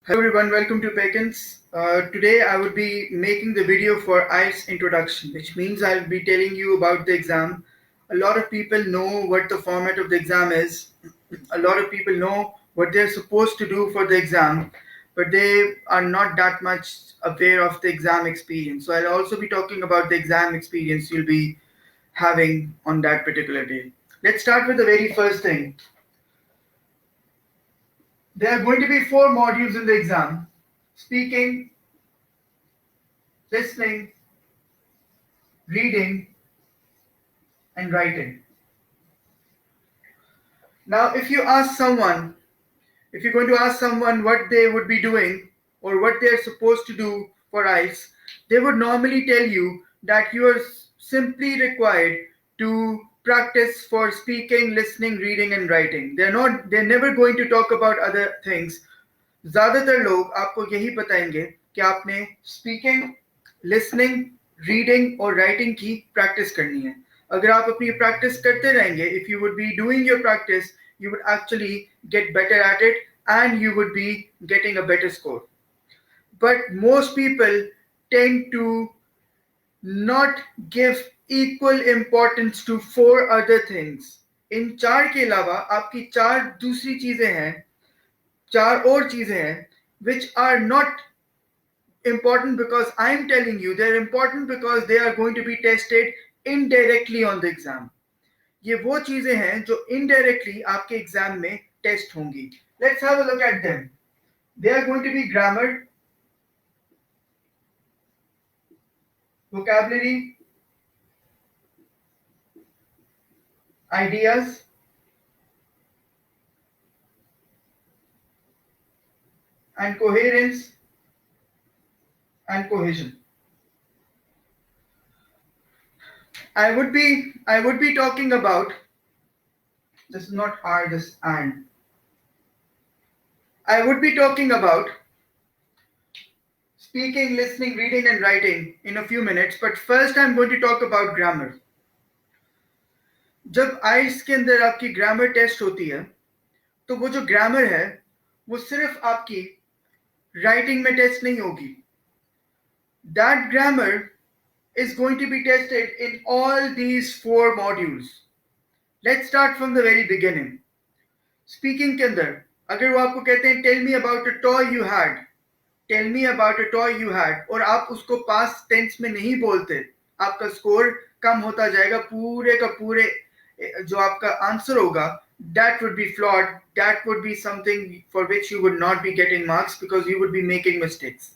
Hello everyone, welcome to Pekins. Today I would be making the video for IELTS introduction, which means I'll be telling you about the exam. A lot of people know what the format of the exam is. A lot of people know what they're supposed to do for the exam, but they are not that much aware of the exam experience. So I'll also be talking about the exam experience you'll be having on that particular day. Let's start with the very first thing. There are going to be 4 modules in the exam: speaking, listening, reading, and writing. Now, if you're going to ask someone what they would be doing or what they're supposed to do for IELTS, they would normally tell you that you are simply required to practice for speaking, listening, reading, and writing. They're never going to talk about other things. ज़्यादातर लोग आपको यही बताएंगे कि आपने speaking, listening, reading और writing की practice करनी है. अगर आप अपनी प्रैक्टिस करते रहेंगे, if you would be doing your practice, you would actually get better at it and you would be getting a better score. But most people tend to not give equal importance to 4 other things. इन 4 के अलावा आपकी 4 दूसरी चीजें हैं, 4 और चीजें हैं which are not important because I'm telling you, they're important because they are going to be tested indirectly on the exam. ये वो चीजें हैं जो indirectly आपके एग्जाम में टेस्ट होंगी. Let's have a look at them. They are going to be grammar, vocabulary, ideas, and coherence and cohesion. I would be talking about, this is not R, this and. I would be talking about speaking, listening, reading, and writing in a few minutes, but first I'm going to talk about grammar. जब आइल्स के अंदर आपकी grammar test होती है, तो वो जो grammar है वो सिर्फ आपकी राइटिंग में टेस्ट नहीं होगी. That grammar is going to be tested in all these 4 modules. Let's start from the very beginning. Speaking के अंदर अगर वो आपको कहते हैं tell me about a toy you had, tell me about a toy you had, और आप उसको past tense में नहीं बोलते, आपका स्कोर कम होता जाएगा. पूरे का पूरे जो आपका आंसर होगा, that would be flawed, that would be something for which you would not be getting marks because you would be making mistakes.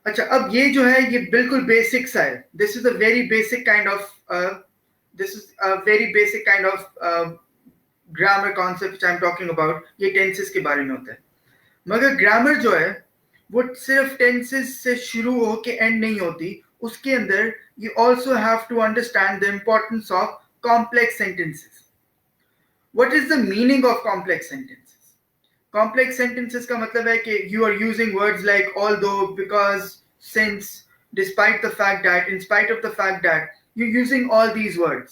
अच्छा, अब ये जो है ये बिल्कुल बेसिक सा है. This is a very basic kind of grammar concept which I am talking about. ये टेंसेस के बारे में होता है, मगर ग्रामर जो है वो सिर्फ टेंसेस से शुरू होके एंड नहीं होती. उसके अंदर you also have to understand the importance of complex sentences. What is the meaning of complex sentences? Complex sentences का मतलब है कि you are using words like although, because, since, despite the fact that, in spite of the fact that, you're using all these words.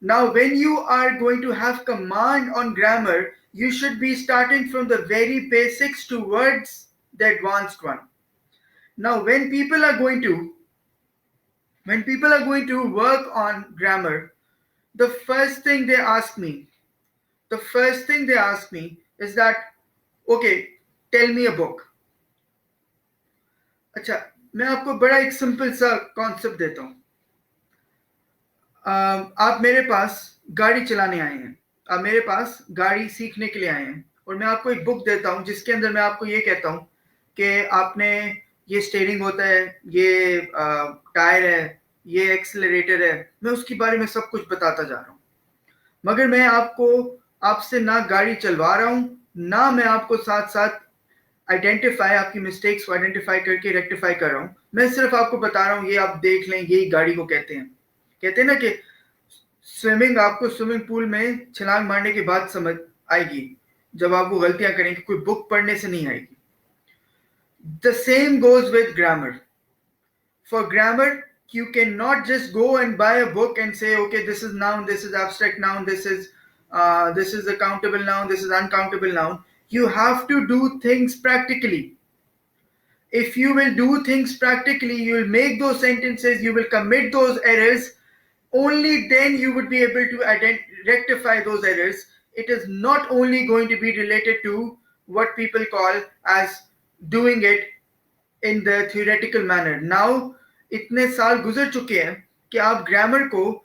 Now when you are going to have command on grammar, you should be starting from the very basics towards the advanced one. Now when people are going to work on grammar, the first thing they ask me is that, okay, tell me a book. अच्छा, मैं आपको बड़ा एक simple सा concept देता हूँ. आप मेरे पास गाड़ी चलाने आए हैं, आप मेरे पास गाड़ी सीखने के लिए आए हैं, और मैं आपको एक बुक देता हूँ जिसके अंदर मैं आपको ये कहता हूँ कि आपने ये स्टीयरिंग होता है, ये टायर है, ये एक्सेलरेटर है. मैं उसके बारे में सब कुछ बताता जा रहा हूँ, मगर मैं आपसे ना गाड़ी चलवा रहा हूं, ना मैं आपको साथ साथ आपकी मिस्टेक्स को आइडेंटिफाई करके रेक्टिफाई कर रहा हूं. मैं सिर्फ आपको बता रहा हूं, ये आप देख लें, यही गाड़ी को कहते हैं ना कि आपको स्विमिंग पूल में छलांग मारने के बाद समझ आएगी, जब आप वो गलतियां करेंगे, कोई बुक पढ़ने से नहीं आएगी. The same goes with grammar. For grammar you cannot just go and buy a book and say, okay, this is noun, this is abstract noun, this is a countable noun, this is uncountable noun. You have to do things practically. If you will do things practically, you will make those sentences, you will commit those errors. Only then you would be able to rectify those errors. It is not only going to be related to what people call as doing it in the theoretical manner. Now इतने साल गुजर चुके हैं कि आप grammar को,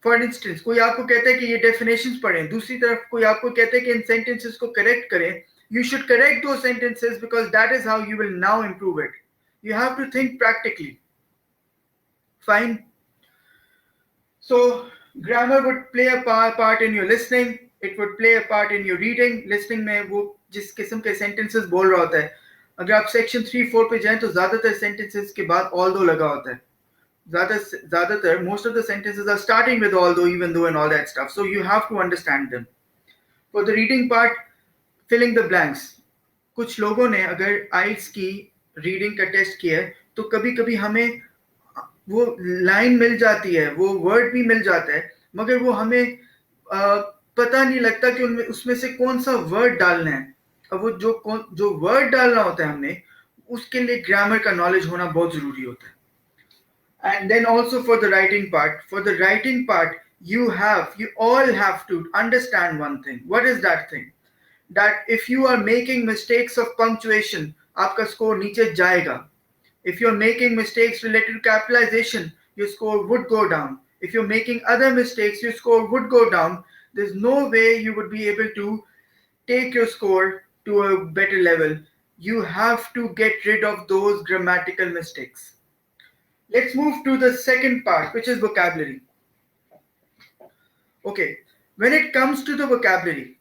for instance कोई आपको कहता है कि ये डेफिनेशंस पढ़ें, दूसरी तरफ कोई आपको कहता है कि इन सेंटेंसेस को करेक्ट करें. You should correct those sentences because that is how you will now improve it. You have to think practically. Fine. So grammar would play a part in your listening. It would play a part in your reading. Listening में वो जिस किस्म के sentences बोल रहा होता है, अगर आप सेक्शन 3-4 पे जाएं तो ज्यादातर sentences के बाद although लगा होता है. ज़्यादातर most of the sentences are starting with although, even though and all that stuff. So you have to understand them. For the reading part, filling the blanks. कुछ लोगों ने अगर IELTS की रीडिंग का टेस्ट किया है तो कभी कभी हमें वो लाइन मिल जाती है, वो वर्ड भी मिल जाता है, मगर वो हमें पता नहीं लगता कि उनमें उसमें से कौन सा वर्ड डालना है. अब वो जो वर्ड डालना होता है हमने, उसके लिए ग्रामर का नॉलेज होना बहुत जरूरी होता है. And then also for the writing part, you all have to understand one thing. What is that thing? That if you are making mistakes of punctuation, आपका score नीचे जाएगा. If you're making mistakes related to capitalization, your score would go down. If you're making other mistakes, your score would go down. There's no way you would be able to take your score to a better level. You have to get rid of those grammatical mistakes. Let's move to the second part, which is vocabulary. Okay, when it comes to the vocabulary,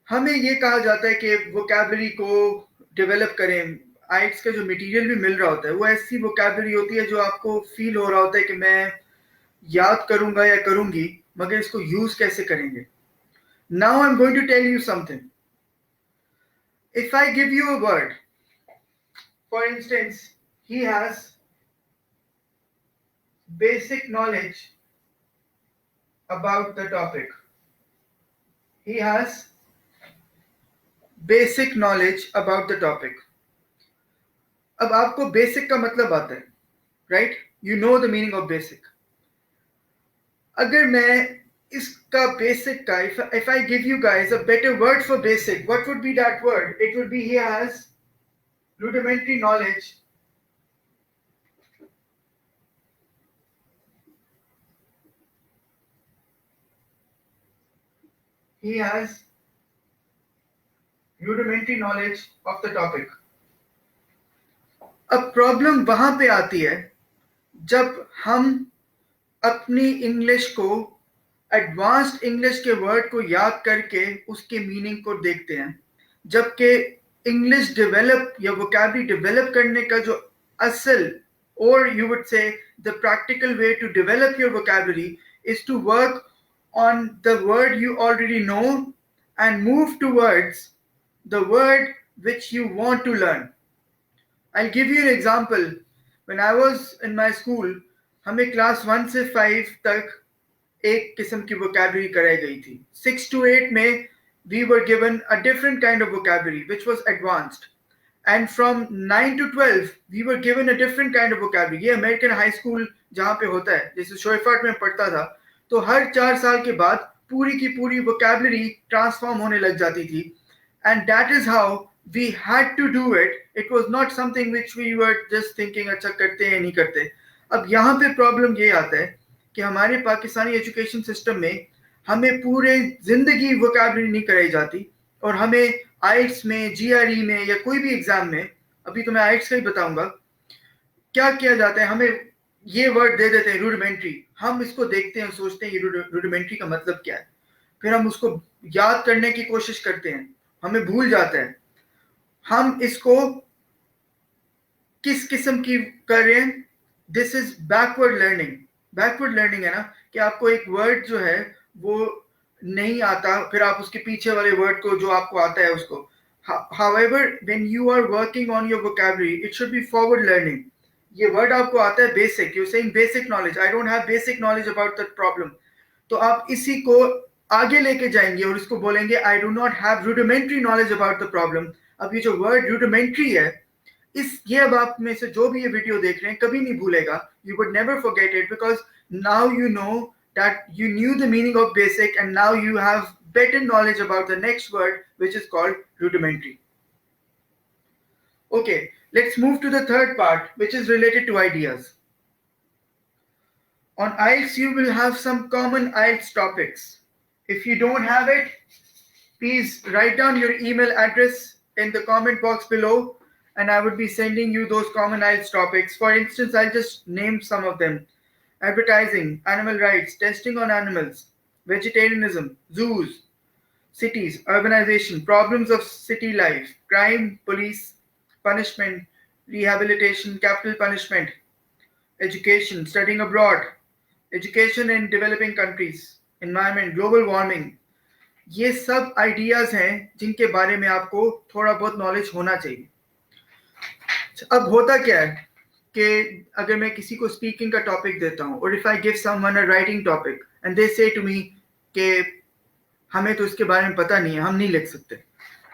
हमें ये कहा जाता है कि vocabulary को develop करें. IELTS का जो मटेरियल भी मिल रहा होता है वो ऐसी vocabulary होती है जो आपको फील हो रहा होता है कि मैं याद करूंगा या करूंगी, मगर इसको यूज कैसे करेंगे. Now I'm going to tell you something. If I give you a word, for instance, he has basic knowledge about the topic. He has basic knowledge about the topic. अब आपको basic का मतलब आता है, right? You know the meaning of basic. अगर मैं इसका basic का, if I give you guys a better word for basic, what would be that word? It would be he has rudimentary knowledge of the topic. अब problem वहां पे आती है जब हम अपनी इंग्लिश को, एडवांस्ड इंग्लिश के वर्ड को याद करके उसके मीनिंग को देखते हैं, जबकि इंग्लिश डेवलप या वोकैबुलरी डेवलप करने का जो असल, or you would say the practical way to develop your vocabulary is to work on the word you already know and move towards the word which you want to learn. I'll give you an example. When I was in my school, हमें class 1 से 5 तक एक किस्म की vocabulary कराई गई थी. 6 to 8 में we were given a different kind of vocabulary which was advanced. And from 9 to 12 we were given a different kind of vocabulary. ये अमेरिकन हाई स्कूल जहाँ पे होता है, जैसे शोएफर्ट में पढ़ता था, तो हर 4 साल के बाद पूरी की पूरी vocabulary ट्रांसफॉर्म होने लग जाती थी. And that is how we had to do it. It was not something which we were just thinking अच्छा करते हैं नहीं करते. अब यहाँ पे प्रॉब्लम ये आता है कि हमारे पाकिस्तानी एजुकेशन सिस्टम में हमें पूरे जिंदगी वोकैबुलरी नहीं कराई जाती, और हमें आइट्स में, जीआरई में या कोई भी एग्जाम में, अभी तो मैं आइट्स का ही बताऊंगा, क्या किया जाता है, हमें ये वर्ड दे देते हैं रूडिमेंट्री. हम इसको देखते हैं, सोचते हैं ये रूडिमेंट्री का मतलब क्या है, फिर हम उसको याद करने की कोशिश करते हैं, हमें भूल जाता है. हम इसको किस किस्म की कर रहे हैं? This is backward learning. Backward learning है ना, कि आपको एक वर्ड जो है वो नहीं आता, फिर आप उसके पीछे वाले वर्ड को जो आपको आता है उसको. However, when you are working on your vocabulary, it should be forward learning. ये वर्ड आपको आता है basic, you're saying basic knowledge. I don't have basic knowledge about that problem. तो आप इसी को आगे लेके जाएंगे और उसको बोलेंगे I do not have rudimentary knowledge about the problem. अब ये जो वर्ड रूडिमेंट्री है, ये अब आप में से जो भी ये वीडियो देख रहे हैं कभी नहीं भूलेगा. You would never forget it because now you know that you knew the meaning of basic and now you have better knowledge about the next word which is called rudimentary. Okay, let's move to the third part which is related to ideas. On IELTS you will have some common IELTS topics. If you don't have it, please write down your email address in the comment box below and I would be sending you those common IELTS topics. For instance, I'll just name some of them. Advertising, animal rights, testing on animals, vegetarianism, zoos, cities, urbanization, problems of city life, crime, police, punishment, rehabilitation, capital punishment, education, studying abroad, education in developing countries, environment, global warming. ये सब ideas हैं जिनके बारे में आपको थोड़ा बहुत knowledge होना चाहिए. अब होता क्या है कि अगर मैं किसी को स्पीकिंग का टॉपिक देता हूँ और if I give someone a writing topic and they से टू मी कि हमें तो इसके बारे में पता नहीं है, हम नहीं लिख सकते.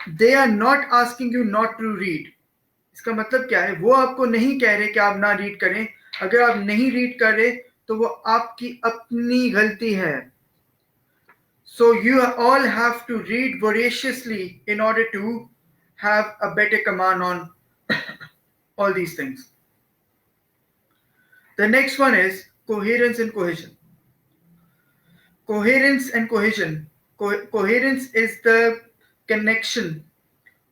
They are not asking you not to read. इसका मतलब क्या है? वो आपको नहीं कह रहे कि आप ना रीड करें. अगर आप नहीं रीड कर रहे तो वो आपकी अपनी गलती है. So you all have to read voraciously in order to have a better command on all these things. The next one is coherence and cohesion. Coherence and cohesion. Coherence is the connection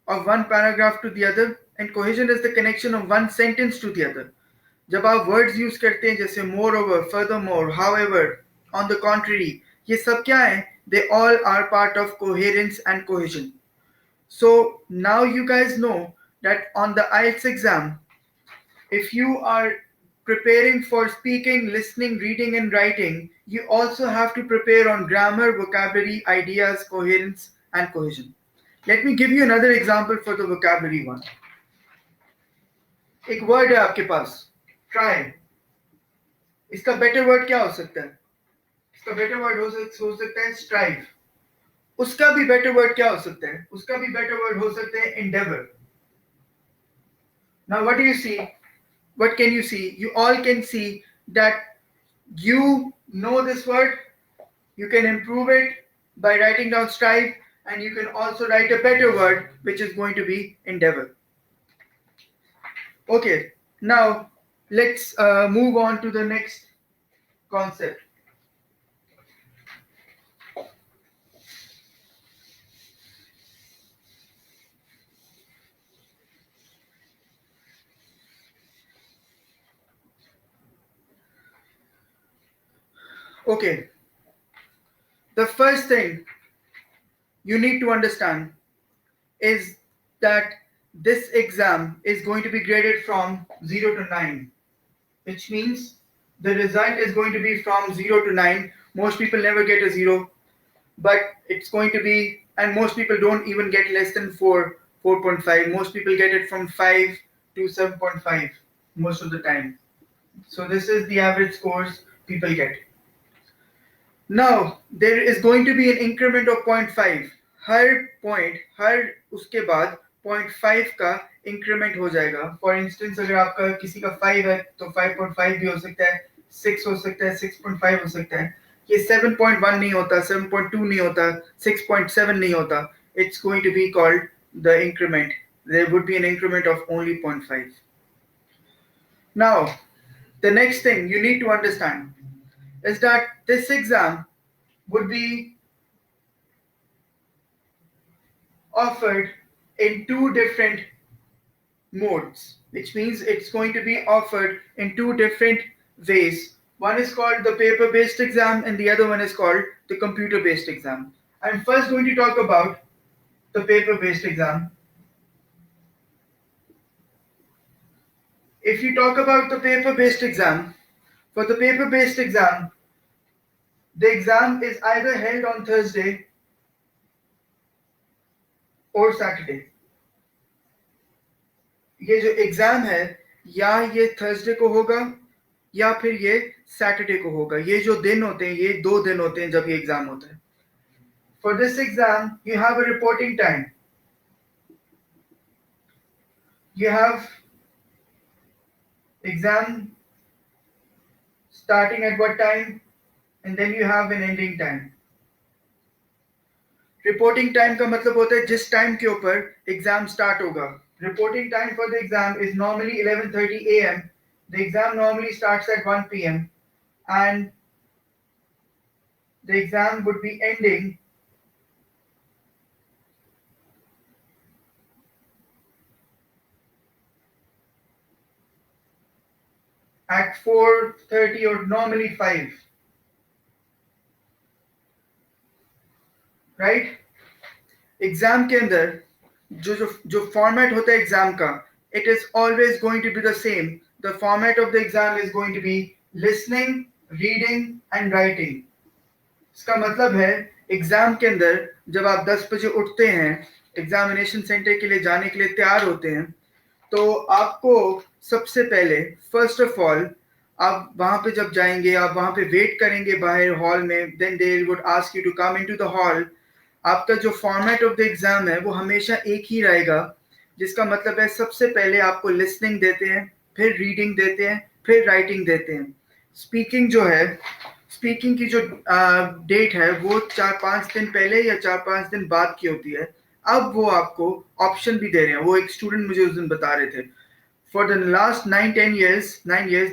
of one paragraph to the other and cohesion is the connection of one sentence to the other. जब आप words use करते हैं जैसे moreover, furthermore, however, on the contrary, ये सब क्या है? They all are part of coherence and cohesion. So now you guys know that on the IELTS exam, if you are preparing for speaking, listening, reading and writing, you also have to prepare on grammar, vocabulary, ideas, coherence and cohesion. Let me give you another example for the vocabulary one. एक word है आपके पास, try. इसका better word क्या हो सकता है? इसका better word हो सकता है strive. उसका भी better word क्या हो सकता है? उसका भी better word हो सकता है endeavor. Now what do you see? What can you see? You all can see that you know this word. You can improve it by writing down strive and you can also write a better word which is going to be endeavor. Okay, now let's move on to the next concept. Okay, the first thing you need to understand is that this exam is going to be graded from 0 to 9, which means the result is going to be from 0 to 9. Most people never get a 0, but it's going to be, and most people don't even get less than 4.5. Most people get it from 5 to 7.5 most of the time. So this is the average scores people get. Now there is going to be an increment of 0.5. हर उसके बाद 0.5 का increment हो जाएगा. For instance अगर आपका किसी का 5 है तो 5.5 भी हो सकता है, 6 हो सकता है, 6.5 हो सकता है. ये 7.1 नहीं होता, 7.2 नहीं होता, 6.7 नहीं होता. It's going to be called the increment. There would be an increment of only 0.5. Now the next thing you need to understand is that this exam would be offered in two different modes, which means it's going to be offered in two different ways. One is called the paper-based exam and the other one is called the computer-based exam. I'm first going to talk about the paper-based exam. If you talk about the paper-based exam, for the paper-based exam, the exam is either held on Thursday or Saturday. ये जो exam है या ये Thursday को होगा या फिर ये सैटरडे को होगा. ये जो दिन होते हैं, ये 2 दिन होते हैं जब ये एग्जाम होता है. For this exam, you have a reporting time. You have exam starting at what time, and then you have an ending time. Reporting time का मतलब होता है जिस टाइम के ऊपर एग्जाम स्टार्ट होगा. Reporting time for the exam is normally 11:30 a.m. The exam normally starts at 1 p.m. and the exam would be ending at 4:30 or normally 5. Right. Exam के अंदर जो जो जो फॉर्मेट होता है एग्जाम का, it is always going to be the same. The format of the exam is going to be listening, reading and writing. इसका मतलब है एग्जाम के अंदर जब आप 10 बजे उठते हैं, एग्जामिनेशन सेंटर के लिए जाने के लिए तैयार होते हैं, तो आपको सबसे पहले फर्स्ट ऑफ ऑल आप वहां पे जब जाएंगे, आप वहां पे वेट करेंगे बाहर हॉल में. Then they would ask you to come into the hall. आपका जो फॉर्मेट ऑफ द एग्जाम है वो हमेशा एक ही रहेगा, जिसका मतलब है सबसे पहले आपको लिसनिंग देते हैं, फिर रीडिंग देते हैं, फिर राइटिंग देते हैं. स्पीकिंग जो है, स्पीकिंग की जो डेट है वो 4-5 दिन पहले या 4-5 दिन बाद की होती है. अब वो आपको ऑप्शन भी दे रहे हैं. वो एक स्टूडेंट मुझे उस दिन बता रहे थे, for the last 9 years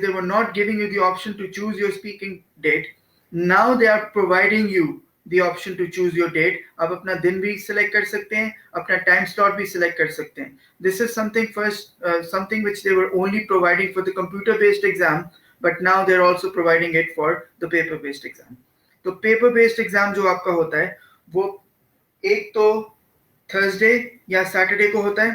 they were not giving you the option to choose your speaking date. Now they are providing you the option to choose your date. आप अपना दिन भी select कर सकते हैं, अपना time slot भी select कर सकते हैं. This is something which they were only providing for the computer based exam, but now they're also providing it for the paper based exam. तो paper based exam जो आपका होता है वो एक तो थर्सडे या सैटरडे को होता है.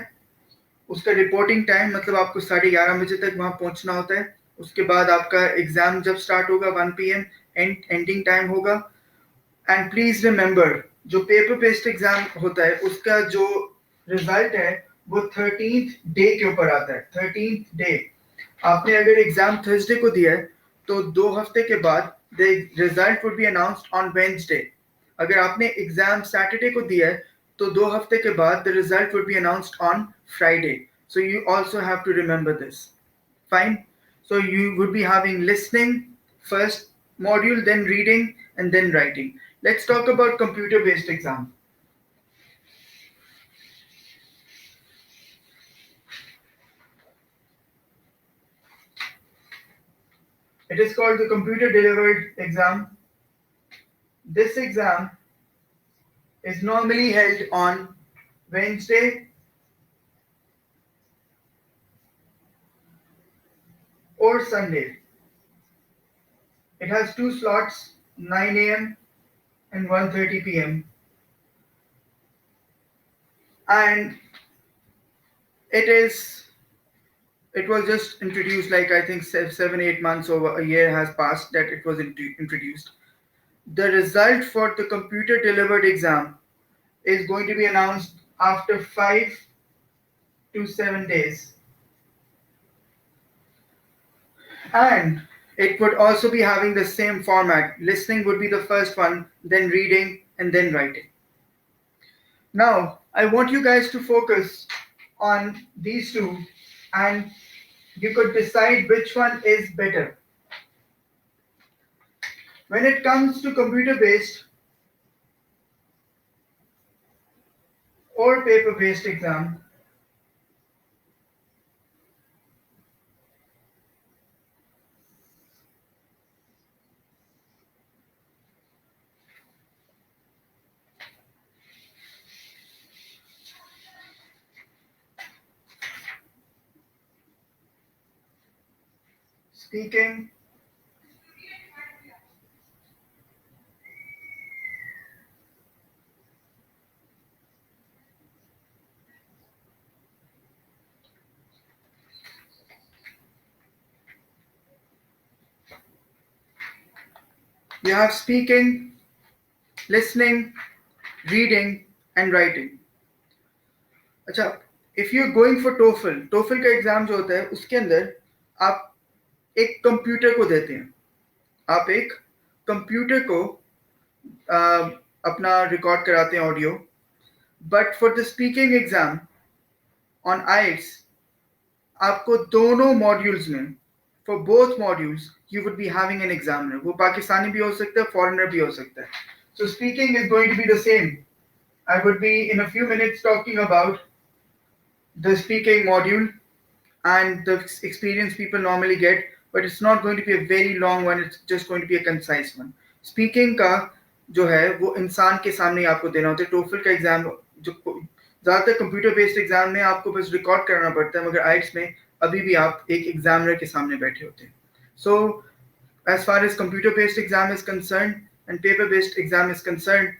उसका रिपोर्टिंग टाइम मतलब आपको 11:30 बजे तक वहां पहुंचना होता है. उसके बाद आपका एग्जाम जब स्टार्ट होगा 1 p.m. एंडिंग टाइम होगा. एंड प्लीज रिमेंबर, जो पेपर बेस्ड एग्जाम होता है उसका जो रिजल्ट है वो 13th डे के ऊपर आता है. 13th day. आपने अगर एग्जाम थर्सडे को दिया है तो 2 हफ्ते के बाद the result would be announced on Wednesday. अगर आपने एग्जाम सैटरडे को दिया है तो 2 हफ्ते के बाद the result would be announced on Friday. So you also have to remember this. Fine. So you would be having listening first module, then reading, and then writing. Let's talk about computer based exam. It is called the computer delivered exam. This exam is normally held on Wednesday or Sunday. It has 2 slots, 9 a.m. and 1:30 p.m. And it was just introduced, like I think 7-8 months over a year has passed that it was introduced. The result for the computer delivered exam is going to be announced after 5 to 7 days. And it would also be having the same format. Listening would be the first one, then reading, and then writing. Now, I want you guys to focus on these two, and you could decide which one is better. When it comes to computer-based or paper-based exam, speaking, you have speaking, listening, reading, and writing. अच्छा, if you're going for TOEFL का exam जो होता है उसके अंदर आप एक computer को देते हैं. आप एक कंप्यूटर को अपना रिकॉर्ड कराते हैं audio, but for the speaking exam on IELTS आपको दोनों मॉड्यूल्स में, for both modules you would be having an examiner. वो पाकिस्तानी भी हो सकता है, फॉरेनर भी हो सकता है. So speaking is going to be the same. I would be in a few minutes talking about the speaking module and the experience people normally get, but it's not going to be a very long one. It's just going to be a concise one. Speaking का जो है वो इंसान के सामने आपको देना होता है. टोफल का एग्जाम जो ज़्यादातर कंप्यूटर बेस्ड एग्जाम में आपको बस रिकॉर्ड करना पड़ता है, मगर आइट्स में अभी भी आप एक एग्जामिनर के सामने बैठे होते हैं. So as far as computer based exam is concerned and paper based exam is concerned,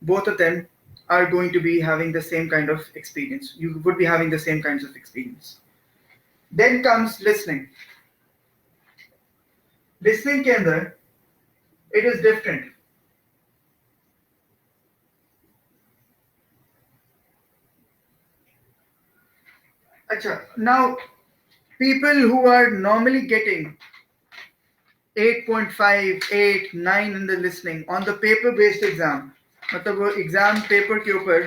both of them are going to be having the same kind of experience. You would be having the same kinds of experience. Then comes listening. Listening के अंदर it is different. अच्छा, now people who are normally getting 8.5, 8, 9 in the listening on the paper based exam, मतलब वो exam paper के ऊपर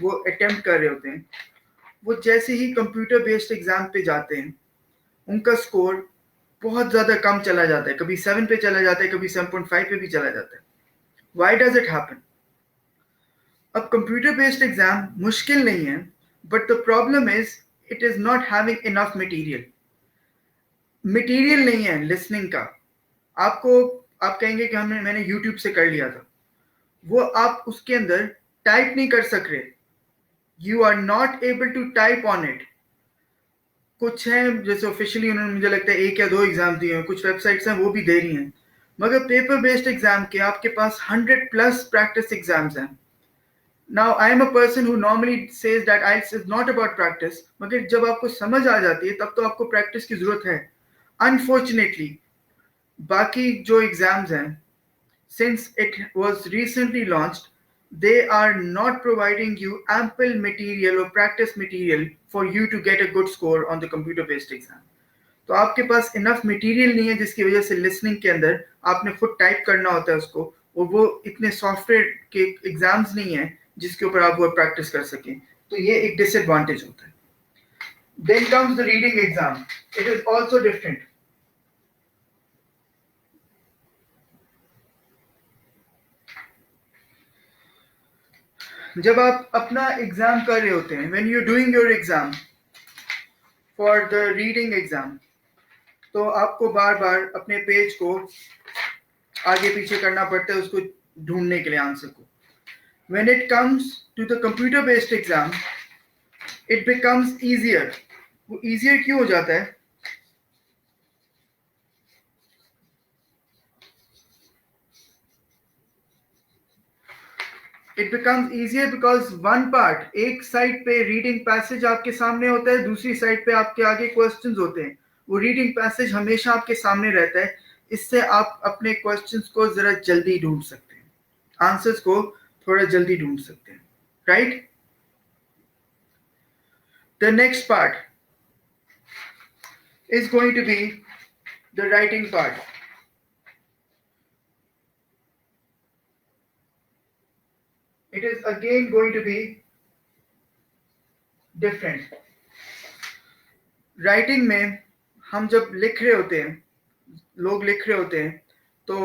वो attempt कर रहे होते हैं, वो जैसे ही कंप्यूटर बेस्ड एग्जाम पे जाते हैं उनका स्कोर बहुत ज़्यादा कम चला जाता है. कभी 7 पे चला जाता है, कभी 7.5 पे भी चला जाता है. Why does it happen? अब कंप्यूटर बेस्ड एग्जाम मुश्किल नहीं है, but the problem is it is not having enough material. Material नहीं है लिसनिंग का. आप कहेंगे कि मैंने यूट्यूब से कर लिया था, वो आप उसके अंदर टाइप नहीं कर सक रहे. You are not able to type on it. कुछ हैं जैसे ऑफिशियली उन्होंने मुझे लगता है 1 या 2 एग्जाम दिए हैं, कुछ वेबसाइट्स हैं वो भी दे रही हैं, मगर पेपर बेस्ड एग्जाम के आपके पास 100+ प्रैक्टिस एग्जाम्स हैं. Now I am a person who normally says that आइट्स is not about practice, मगर जब आपको समझ आ जाती है तब तो आपको प्रैक्टिस की जरूरत है. अनफॉर्चुनेटली बाकी जो एग्जाम्स हैं, since it was recently launched, they are not providing you ample material or practice material for you to get a good score on the computer based exam. तो आपके पास इनफ मटेरियल नहीं है जिसकी वजह से लिसनिंग के अंदर आपने खुद टाइप करना होता है उसको, और वो इतने सॉफ्टवेयर के एग्जाम्स नहीं है जिसके ऊपर आप वो प्रैक्टिस कर सकें. तो ये एक डिसएडवांटेज होता है. Then comes the reading exam. It is also different. जब आप अपना एग्जाम कर रहे होते हैं, when you doing your exam for the reading exam, तो आपको बार बार अपने पेज को आगे पीछे करना पड़ता है उसको ढूंढने के लिए आंसर को. When it comes to the computer based exam it becomes easier. वो ईजियर क्यों हो जाता है? It becomes easier because one part, एक साइड पे रीडिंग पैसेज आपके सामने होता है, दूसरी साइड पे आपके आगे क्वेश्चंस होते हैं. वो रीडिंग पैसेज हमेशा आपके सामने रहता है. इससे आप अपने क्वेश्चंस को जरा जल्दी ढूंढ सकते हैं, आंसर्स को थोड़ा जल्दी ढूंढ सकते हैं. Right? The next part is going to be the writing part. It is again going to be different. Writing में हम जब लिख रहे होते हैं, लोग लिख रहे होते हैं, तो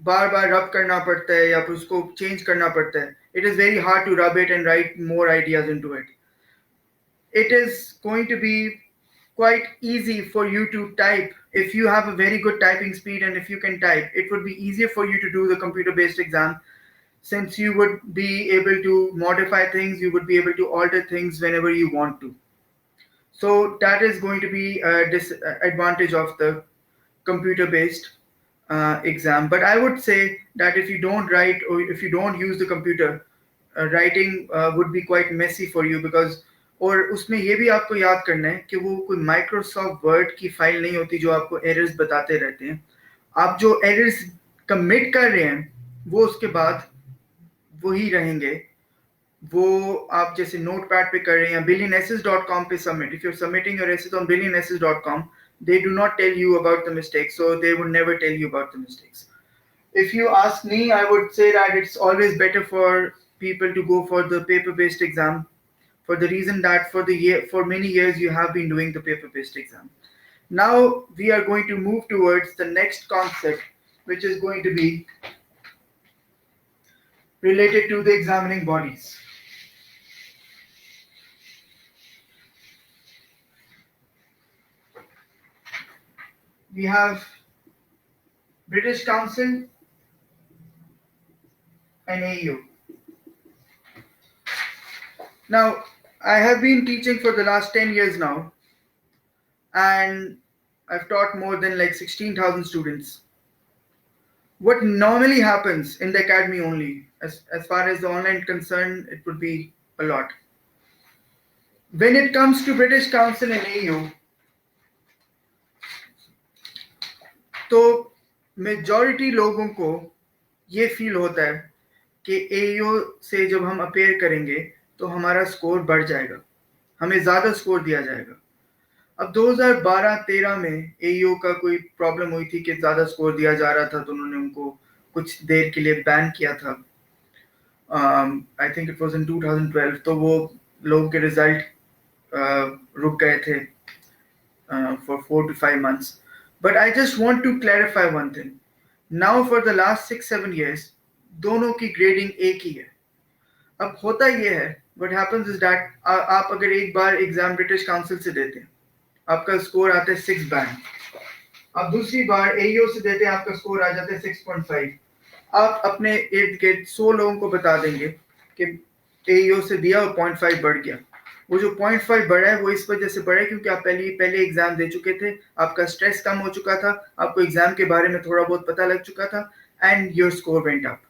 बार बार रब करना पड़ता है या फिर उसको चेंज करना पड़ता है. It is very hard to rub it and write more ideas into it. It is going to be quite easy for you to type. If you have a very good typing speed and if you can type, it would be easier for you to do the computer based exam, since you would be able to modify things, you would be able to alter things whenever you want to. So that is going to be a disadvantage of the computer based exam. But I would say that if you don't write or if you don't use the computer, writing would be quite messy for you, because और उसमें ये भी आपको याद करना है कि वो कोई माइक्रोसॉफ्ट वर्ड की फाइल नहीं होती जो आपको एरर्स बताते रहते हैं. आप जो एरर्स कमिट कर रहे हैं वो उसके बाद वही रहेंगे. वो आप जैसे नोटपैड पे कर रहे हैं, billionessays.com पे submit. If you are submitting your essays on billionessays.com, they do not tell you about the mistakes, so they would never tell you about the mistakes. If you ask me, I would say that it's always better for people to go for the paper-based exam, for the reason that for many years you have been doing the paper-based exam. Now we are going to move towards the next concept, which is going to be related to the examining bodies. We have British Council and AU. Now, I have been teaching for the last 10 years now, and I've taught more than like 16,000 students. What normally happens in the academy only, as far as the online concerned, it would be a lot. When it comes to British Council and AU, तो majority लोगों को ये feel होता है कि एओ से जब हम अपेयर करेंगे तो हमारा स्कोर बढ़ जाएगा, हमें ज़्यादा स्कोर दिया जाएगा. अब 2012-13 में एओ का कोई प्रॉब्लम हुई थी कि ज़्यादा स्कोर दिया जा रहा था, तो उन्होंने उनको कुछ देर के लिए बैन किया था. I think it was in 2012. तो वो लोगों के रिजल्ट रुक गए थे for 4 to 5 months. But I just want to clarify one thing. Now for the last 6-7 years, दोनों की ग्रेडिंग एक ही है. अब होता ये है, what happens is that आप अगर एक बार एग्जाम ब्रिटिश काउंसिल से देते हैं, आपका स्कोर आता है 6 बैंड. आप दूसरी बार एईओ से देते हैं, आपका स्कोर आ जाता है 6.5. आप अपने इर्द गिर्द 100 लोगों को बता देंगे कि एईओ से दिया और 0.5 बढ़ गया. वो जो 0.5 बढ़ा है वो इस वजह से बढ़ा है क्योंकि आप पहले एग्जाम दे चुके थे, आपका स्ट्रेस कम हो चुका था, आपको एग्जाम के बारे में थोड़ा बहुत पता लग चुका था, and your score went up.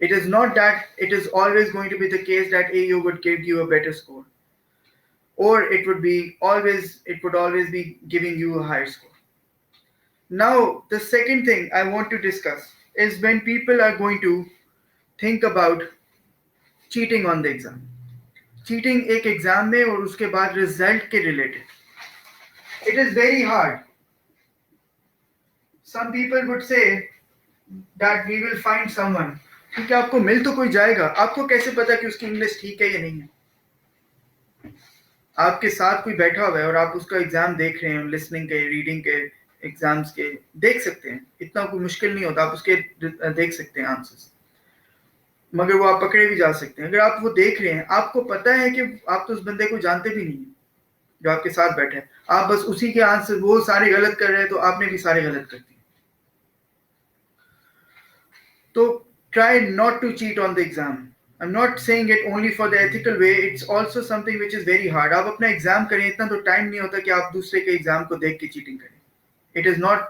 It is not that it is always going to be the case that AU would give you a better score, or it would always be giving you a higher score. Now the second thing I want to discuss is when people are going to think about cheating on the exam. Cheating एक exam में और उसके बाद result के related, it is very hard. Some people would say that we will find someone, क्योंकि आपको मिल तो कोई जाएगा, आपको कैसे पता कि उसकी इंग्लिश ठीक है या नहीं है? आपके साथ कोई बैठा हुआ है और आप उसका एग्जाम देख रहे हैं, लिसनिंग के, रीडिंग के, एग्जाम्स के देख सकते हैं, इतना कोई मुश्किल नहीं होता, आप उसके देख सकते हैं आंसर्स, मगर वो आप पकड़े भी जा सकते हैं. अगर आप वो देख रहे हैं, आपको पता है कि आप तो उस बंदे को जानते भी नहीं है जो आपके साथ बैठे हैं, आप बस उसी के आंसर, वो सारे गलत कर रहे हैं तो आपने भी सारे गलत कर दिए. तो try not to cheat on the exam. I'm not saying it only for the ethical way, it's also something which is very hard. आप अपना एग्जाम करें, इतना तो टाइम नहीं होता कि आप दूसरे के एग्जाम को देख के चीटिंग करें. It is not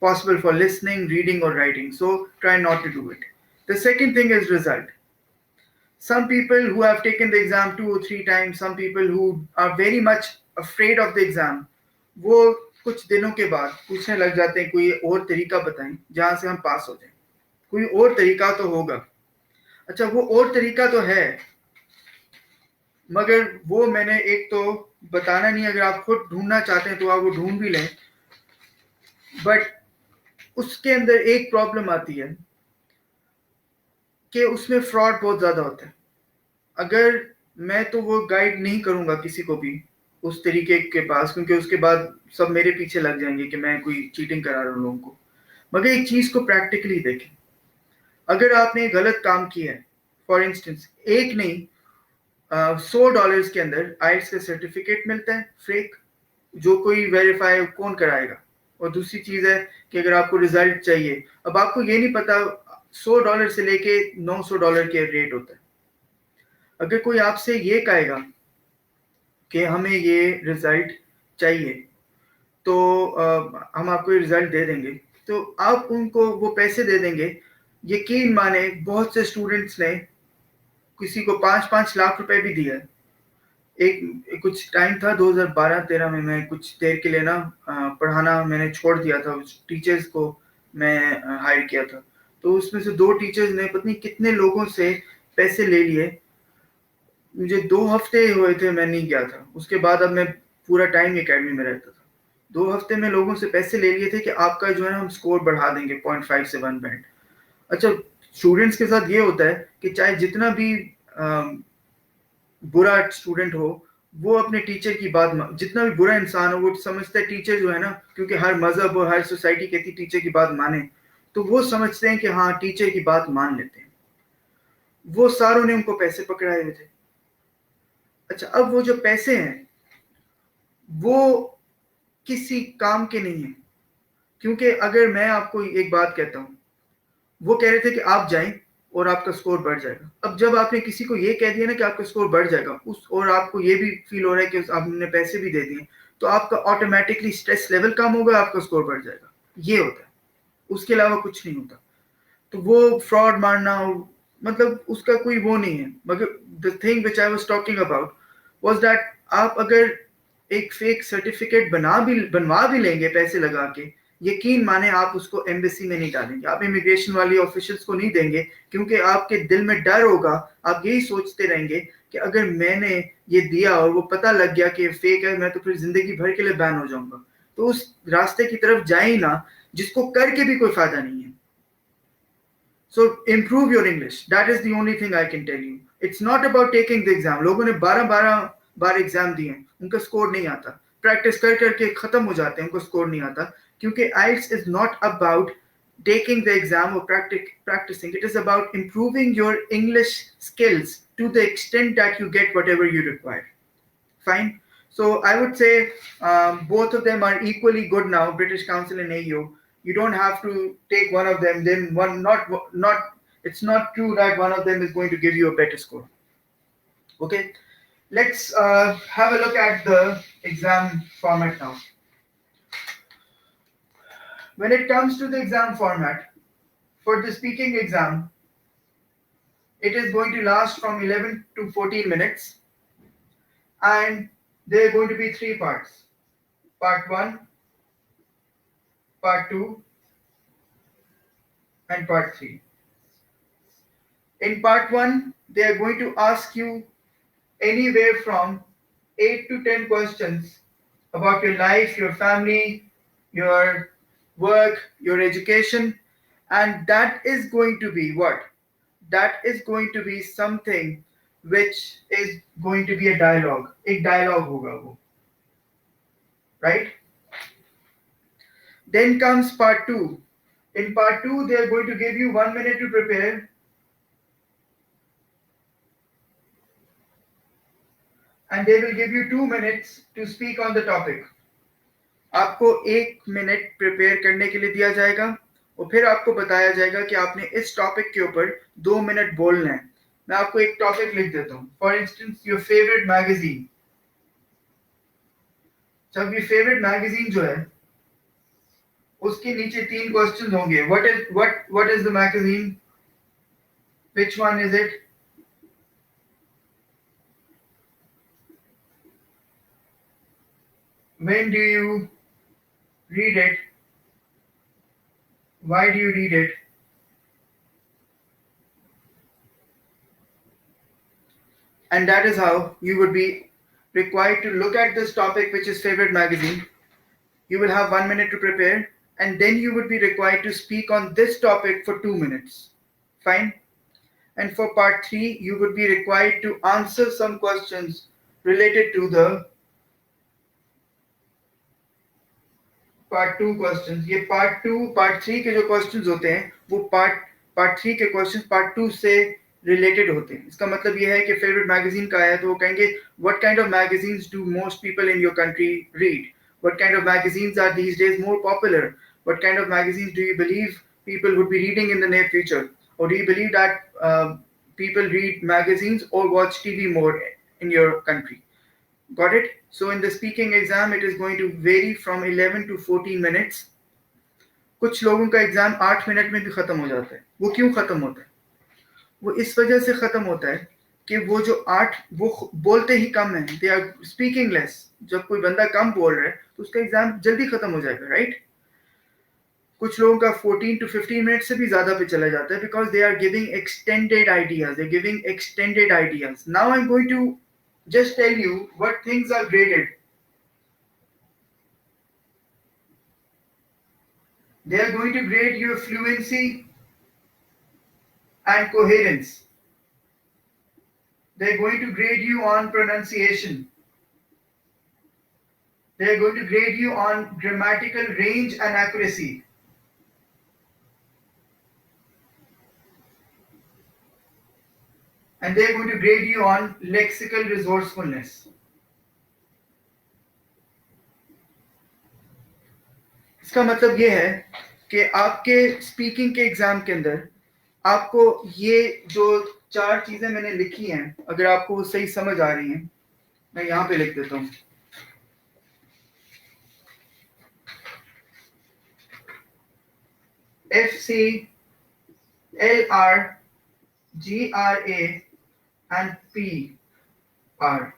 possible for listening, reading or writing, so try not to do it. The second thing is result. Some people who have taken the exam 2 or 3 times, some people who are very much afraid of the exam, वो कुछ दिनों के बाद पूछने लग जाते हैं कोई और तरीका बताएं जहां से हम पास हो जाएं, कोई और तरीका तो होगा. अच्छा, वो और तरीका तो है, मगर वो मैंने एक तो बताना नहीं, अगर आप खुद ढूंढना चाहते हैं तो आप वो ढूंढ भी लें, बट उसके अंदर एक प्रॉब्लम आती है कि उसमें फ्रॉड बहुत ज़्यादा होता है. अगर मैं तो वो गाइड नहीं करूँगा किसी को भी उस तरीके के पास, क्योंकि उसके बाद सब मेरे पीछे लग जाएंगे कि मैं कोई चीटिंग करा रहा हूँ लोगों को. मगर एक चीज़ को प्रैक्टिकली देखें. अगर आपने गलत काम किया है, फॉर इंस्टेंस, एक नहीं $100 के अंदर आइल्स का सर्टिफिकेट मिलता है फेक, जो कोई वेरीफाई कौन कराएगा. और दूसरी चीज़ है कि अगर आपको रिजल्ट चाहिए, अब आपको ये नहीं पता $100 से लेके $900 के रेट होता है. अगर कोई आपसे ये कहेगा कि हमें ये रिजल्ट चाहिए तो हम आपको ये रिजल्ट दे देंगे, तो आप उनको वो पैसे दे देंगे. यकीन माने बहुत से स्टूडेंट्स ने किसी को 5-5 लाख रुपए भी दिया है. एक कुछ टाइम था 2012-13 में, मैं कुछ देर के लिए ना पढ़ाना मैंने छोड़ दिया था, टीचर्स को मैं हायर किया था, तो उसमें से 2 टीचर्स ने पता नहीं कितने लोगों से पैसे ले लिए. मुझे 2 हफ्ते हुए थे मैं नहीं गया था, उसके बाद अब मैं पूरा टाइम एकेडमी में रहता था. 2 हफ्ते में लोगों से पैसे ले लिए थे कि आपका जो है हम स्कोर बढ़ा देंगे 0.5 से 1 बैंड. अच्छा, स्टूडेंट्स के साथ ये होता है कि चाहे जितना भी बुरा स्टूडेंट हो, वो अपने टीचर की बात जितना भी बुरा इंसान हो, वो समझता है टीचर जो है ना, क्योंकि हर मजहब और हर सोसाइटी कहती है टीचर की बात माने, तो वो समझते हैं कि हाँ टीचर की बात मान लेते हैं। वो सारों ने उनको पैसे पकड़ाए हुए थे। अच्छा, अब वो जो पैसे हैं वो किसी काम के नहीं है। क्योंकि अगर मैं आपको एक बात कहता हूँ, वो कह रहे थे कि आप जाएं और आपका स्कोर बढ़ जाएगा। अब जब आपने किसी को ये कह दिया ना कि आपका स्कोर बढ़ जाएगा, उस और आपको ये भी फील हो रहा है कि आपने पैसे भी दे दिए, तो आपका ऑटोमेटिकली स्ट्रेस लेवल कम होगा, आपका स्कोर बढ़ जाएगा। ये होता है, उसके अलावा कुछ नहीं होता। तो वो फ्रॉड मारना, मतलब उसका कोई वो नहीं है। मगर the thing which I was talking about was that आप अगर एक फेक सर्टिफिकेट बनवा भी लेंगे पैसे लगा के, यकीन माने आप उसको एम्बेसी में नहीं डालेंगे, आप इमिग्रेशन वाली ऑफिशियल्स को नहीं देंगे, क्योंकि आपके दिल में डर होगा। आप यही सोचते रहेंगे कि अगर मैंने ये दिया और वो पता लग गया कि फेक है, मैं तो फिर जिंदगी भर के लिए बैन हो जाऊंगा। तो उस रास्ते की तरफ जाए ही ना, जिसको करके भी कोई फायदा नहीं है। So improve your English. That is the only thing I can tell you. It's not about taking the exam. लोगों ने 12-12 बार एग्जाम दिए, उनका स्कोर नहीं आता। प्रैक्टिस कर करके खत्म हो जाते हैं, उनको स्कोर नहीं आता। क्योंकि IELTS is not about taking the exam or practicing. It is about improving your English skills to the extent that you get whatever you require. Fine. So I would say both of them are equally good now, British Council and AU. You don't have to take one of them, then one not it's not true that one of them is going to give you a better score. Okay, let's have a look at the exam format now. When it comes to the exam format, for the speaking exam, it is going to last from 11 to 14 minutes, and there are going to be three parts: part 1, part 2, and part 3. In part 1, they are going to ask you anywhere from 8 to 10 questions about your life, your family, your work, your education, and that is going to be what? That is going to be something which is going to be a dialogue. एक dialogue होगा वो, right? Then comes part 2. In part 2, they are going to give you 1 minute to prepare, and they will give you 2 minutes to speak on the topic. आपको 1 minute prepare करने के लिए दिया जाएगा और फिर आपको बताया जाएगा कि आपने इस टॉपिक के ऊपर 2 मिनट बोलना है। मैं आपको एक टॉपिक लिख देता हूँ, for instance your favourite magazine. जब ये फेवरेट मैगजीन जो है उसके नीचे 3 क्वेश्चन होंगे। What is the magazine, which one is it, when do you read it, why do you read it, and that is how you would be required to look at this topic, which is favorite magazine. You will have 1 minute to prepare, and then you would be required to speak on this topic for 2 minutes. Fine. And for part 3, you would be required to answer some questions related to the part 2 questions. ये part 3 के जो questions होते हैं वो part 3 के questions part 2 से related होते हैं। इसका मतलब ये है कि favorite magazine का है तो वो कहेंगे what kind of magazines do most people in your country read? What kind of magazines are these days more popular? What kind of magazines do you believe people would be reading in the near future? Or do you believe that people read magazines or watch TV more in your country? Got it? So in the speaking exam, it is going to vary from 11 to 14 minutes. कुछ लोगों का exam 8 minute में भी खत्म हो जाता है। वो क्यों खत्म होता है? वो इस वजह से खत्म होता है कि वो जो 8 वो बोलते ही कम है, दे आर स्पीकिंग लेस। जब कोई बंदा कम बोल रहा है तो उसका एग्जाम जल्दी खत्म हो जाएगा, राइट? कुछ लोगों का 14 to 15 मिनट से भी ज्यादा पे चला जाता है because they are giving extended ideas, they giving extended ideas. Now I am going to just tell you what things are graded. They are going to grade your fluency, and coherence. They're going to grade you on pronunciation. They're going to grade you on grammatical range and accuracy. And they're going to grade you on lexical resourcefulness. इसका मतलब ये है कि आपके speaking के exam के अंदर आपको ये जो 4 चीजें मैंने लिखी हैं, अगर आपको वो सही समझ आ रही हैं, मैं यहाँ पे लिख देता हूँ. FC, LR, GRA and PR.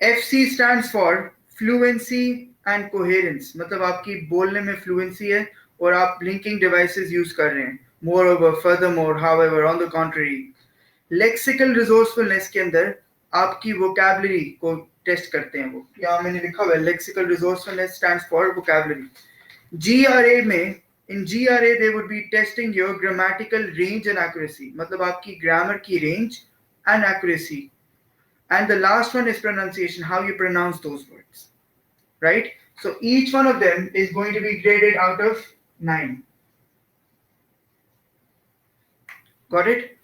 FC stands for fluency and coherence. मतलब आपकी बोलने में fluency है और आप linking devices use कर रहे हैं. Moreover, furthermore, however, on the contrary. Lexical resourcefulness के अंदर आपकी vocabulary को टेस्ट करते हैं. वो यहाँ मैंने लिखा हुआ है, lexical resourcefulness stands for vocabulary. GRA में, in GRA they would be testing your grammatical range and accuracy. मतलब आपकी grammar की range and accuracy. And the last one is pronunciation, how you pronounce those words, right? So each one of them is going to be graded out of 9. Got it?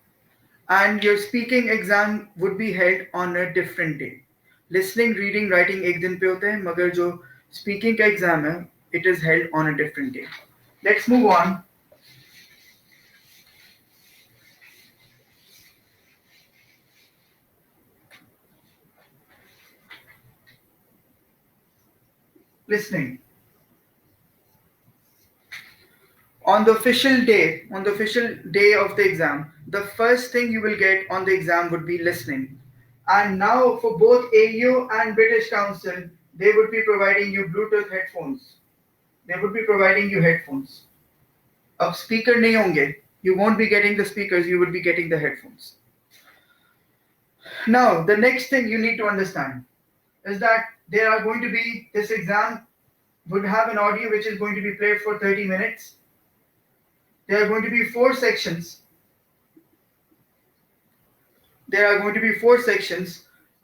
And your speaking exam would be held on a different day. Listening, reading, writing एक दिन पे होते हैं, मगर जो speaking का exam है, it is held on a different day. Let's move on. Listening. On the official day of the exam, the first thing you will get on the exam would be listening. And now for both AU and British Council, they would be providing you Bluetooth headphones. They would be providing you headphones. Ab speaker nahi honge. You won't be getting the speakers, you would be getting the headphones. Now, the next thing you need to understand is that there are going to be, this exam would have an audio which is going to be played for 30 minutes. There are going to be 4 sections.